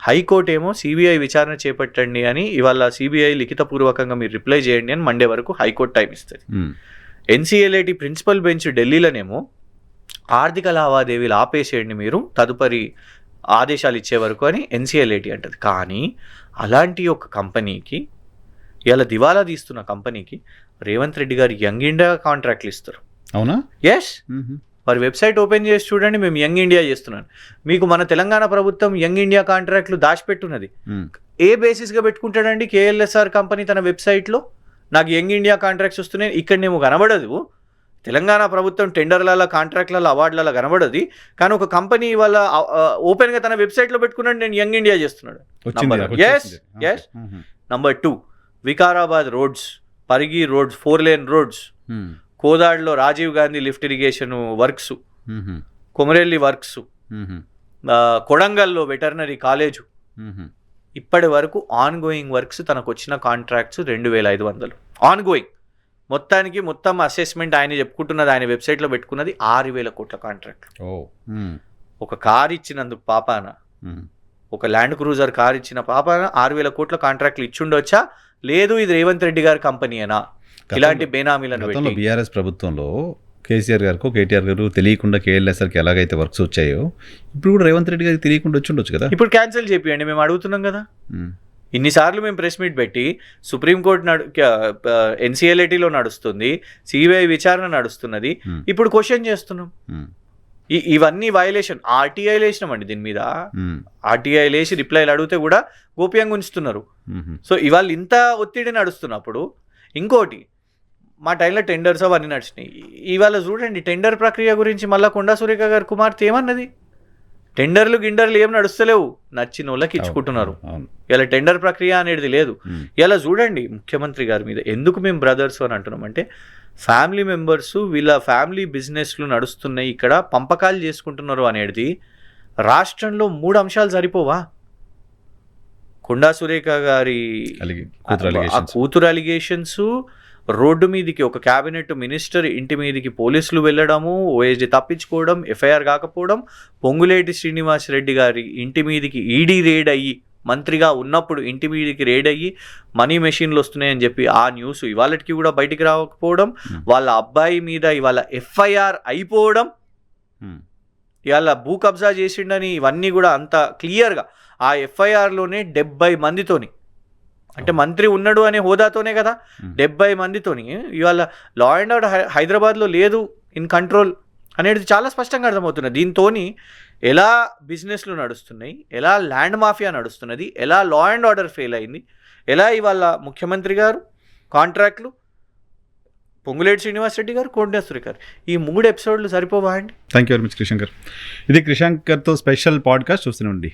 హైకోర్టు ఏమో సిబిఐ విచారణ చేపట్టండి అని, ఇవాళ సిబిఐ లిఖితపూర్వకంగా మీరు రిప్లై చేయండి అని మండే వరకు హైకోర్టు టైం ఇస్తుంది. ఎన్సీఎల్ఏటీ ప్రిన్సిపల్ బెంచ్ ఢిల్లీలోనేమో ఆర్థిక లావాదేవీలు ఆపేసేయండి మీరు తదుపరి ఆదేశాలు ఇచ్చే వరకు అని ఎన్సీఎల్ఏటీ అంటది. కానీ అలాంటి ఒక కంపెనీకి, ఇలా దివాలా తీస్తున్న కంపెనీకి రేవంత్ రెడ్డి గారు యంగ్ ఇండియా కాంట్రాక్ట్లు ఇస్తారు. అవునా? ఎస్, వారి వెబ్సైట్ ఓపెన్ చేసి చూడండి, మేము యంగ్ ఇండియా చేస్తున్నాను. మీకు మన తెలంగాణ ప్రభుత్వం యంగ్ ఇండియా కాంట్రాక్ట్లు దాచిపెట్టున్నది. ఏ బేసిస్గా పెట్టుకుంటాడండి కేఎల్ఎస్ఆర్ కంపెనీ తన వెబ్సైట్లో? నాకు యంగ్ ఇండియా కాంట్రాక్ట్స్ వస్తున్నాయి, ఇక్కడనేమో కనబడదు. తెలంగాణ ప్రభుత్వం టెండర్లలో, కాంట్రాక్ట్లలో, అవార్డులలో కనబడది. కానీ ఒక కంపెనీ వాళ్ళ ఓపెన్గా తన వెబ్సైట్లో పెట్టుకున్నాడు, నేను యంగ్ ఇండియా చేస్తున్నాడు. Yes. Number 2, Vikarabad roads, Parigi roads, 4 lane roads, కోదాడ్లో Rajiv Gandhi lift irrigation works, Komarelli works, కొడంగల్లో వెటర్నరీ కాలేజు, ఇప్పటి వరకు ఆన్ గోయింగ్ వర్క్స్ తనకు వచ్చిన కాంట్రాక్ట్స్ 2500 ఆన్ గోయింగ్. మొత్తానికి మొత్తం అసెస్మెంట్ ఆయన చెప్పుకుంటున్నది, ఆయన వెబ్సైట్లో పెట్టుకున్నది 6000 కోట్ల కాంట్రాక్ట్. ఒక కార్ ఇచ్చినందుకు పాపాన, ఒక ల్యాండ్ క్రూజర్ కార్ ఇచ్చిన పాపాన 6000 కోట్ల కాంట్రాక్ట్లు ఇచ్చుండొచ్చా? లేదు, ఇది రేవంత్ రెడ్డి గారి కంపెనీనా ఇలాంటి బేనామీలను పెట్టి? బీఆర్ఎస్ ప్రభుత్వంలో కేసీఆర్ గారికి, కేటీఆర్ గారు తెలియకుండా కేఎల్ఎస్ఆర్కి ఎలాగైతే వర్క్స్ వచ్చాయో, ఇప్పుడు కూడా రేవంత్ రెడ్డి గారికి తెలియకుండా వచ్చి ఉండొచ్చు కదా. ఇప్పుడు క్యాన్సిల్ చేపియండి, మేము అడుగుతున్నాం కదా. ఇన్నిసార్లు మేము ప్రెస్ మీట్ పెట్టి, సుప్రీంకోర్టు ఎన్సీఎల్ఏటీలో నడుస్తుంది, సిబిఐ విచారణ నడుస్తున్నది, ఇప్పుడు క్వశ్చన్ చేస్తున్నాం. ఇవన్నీ వైలేషన్. ఆర్టీఐ లేసినామండి దీని మీద, ఆర్టీఐ లేచి రిప్లైలు అడిగితే కూడా గోప్యంగా ఉంచుతున్నారు. సో ఇవాళ ఇంత ఒత్తిడి నడుస్తున్నప్పుడు, ఇంకోటి మా టైంలో టెండర్స్ అవన్నీ నడిచినాయి. ఇవాళ చూడండి టెండర్ ప్రక్రియ గురించి మళ్ళీ కొండా సురేఖ గారి కుమార్తె ఏమన్నది, టెండర్లు గిండర్లు ఏం నడుస్తలేవు, నచ్చిన వాళ్ళకి ఇచ్చుకుంటున్నారు. ఇలా టెండర్ ప్రక్రియ అనేది లేదు. ఇలా చూడండి ముఖ్యమంత్రి గారి మీద ఎందుకు మేము బ్రదర్స్ అని అంటున్నామంటే, ఫ్యామిలీ మెంబర్స్ వీళ్ళ ఫ్యామిలీ బిజినెస్లు నడుస్తున్నాయి, ఇక్కడ పంపకాలు చేసుకుంటున్నారు అనేది రాష్ట్రంలో 3 అంశాలు సరిపోవా? కొండా సురేఖ గారి కూతురు అలిగేషన్స్, రోడ్డు మీదికి ఒక క్యాబినెట్ మినిస్టర్ ఇంటి మీదికి పోలీసులు వెళ్ళడము, ఓఎస్డీ తప్పించుకోవడం, ఎఫ్ఐఆర్ కాకపోవడం, పొంగులేటి శ్రీనివాసరెడ్డి గారి ఇంటి మీదికి ఈడీ రేడ్ అయ్యి, మంత్రిగా ఉన్నప్పుడు ఇంటి మీదికి రేడ్ అయ్యి మనీ మెషిన్లు వస్తున్నాయని చెప్పి ఆ న్యూస్ ఇవాళకి కూడా బయటికి రాకపోవడం, వాళ్ళ అబ్బాయి మీద ఇవాళ ఎఫ్ఐఆర్ అయిపోవడం, ఇవాళ భూ కబ్జా చేసిండని, ఇవన్నీ కూడా అంత క్లియర్గా ఆ ఎఫ్ఐఆర్లోనే 70 మందితోని, అంటే మంత్రి ఉన్నాడు అనే హోదాతోనే కదా 70 మందితోని ఇవాళ లా అండ్ ఆర్డర్ హైదరాబాద్లో లేదు, ఇన్ కంట్రోల్ అనేది చాలా స్పష్టంగా అర్థమవుతున్నది. దీంతో ఎలా బిజినెస్లు నడుస్తున్నాయి, ఎలా ల్యాండ్ మాఫియా నడుస్తున్నది, ఎలా లా అండ్ ఆర్డర్ ఫెయిల్ అయింది, ఎలా ఇవాళ ముఖ్యమంత్రి గారు కాంట్రాక్ట్లు, పొంగులేటి శ్రీనివాసరెడ్డి గారు, కొండా సురేఖ గారు, ఈ 3 ఎపిసోడ్లు సరిపోవా అండి? Thank you very much Krishankar. ఇది క్రిషాంకర్తో స్పెషల్ పాడ్కాస్ట్ చూస్తూనే ఉండి.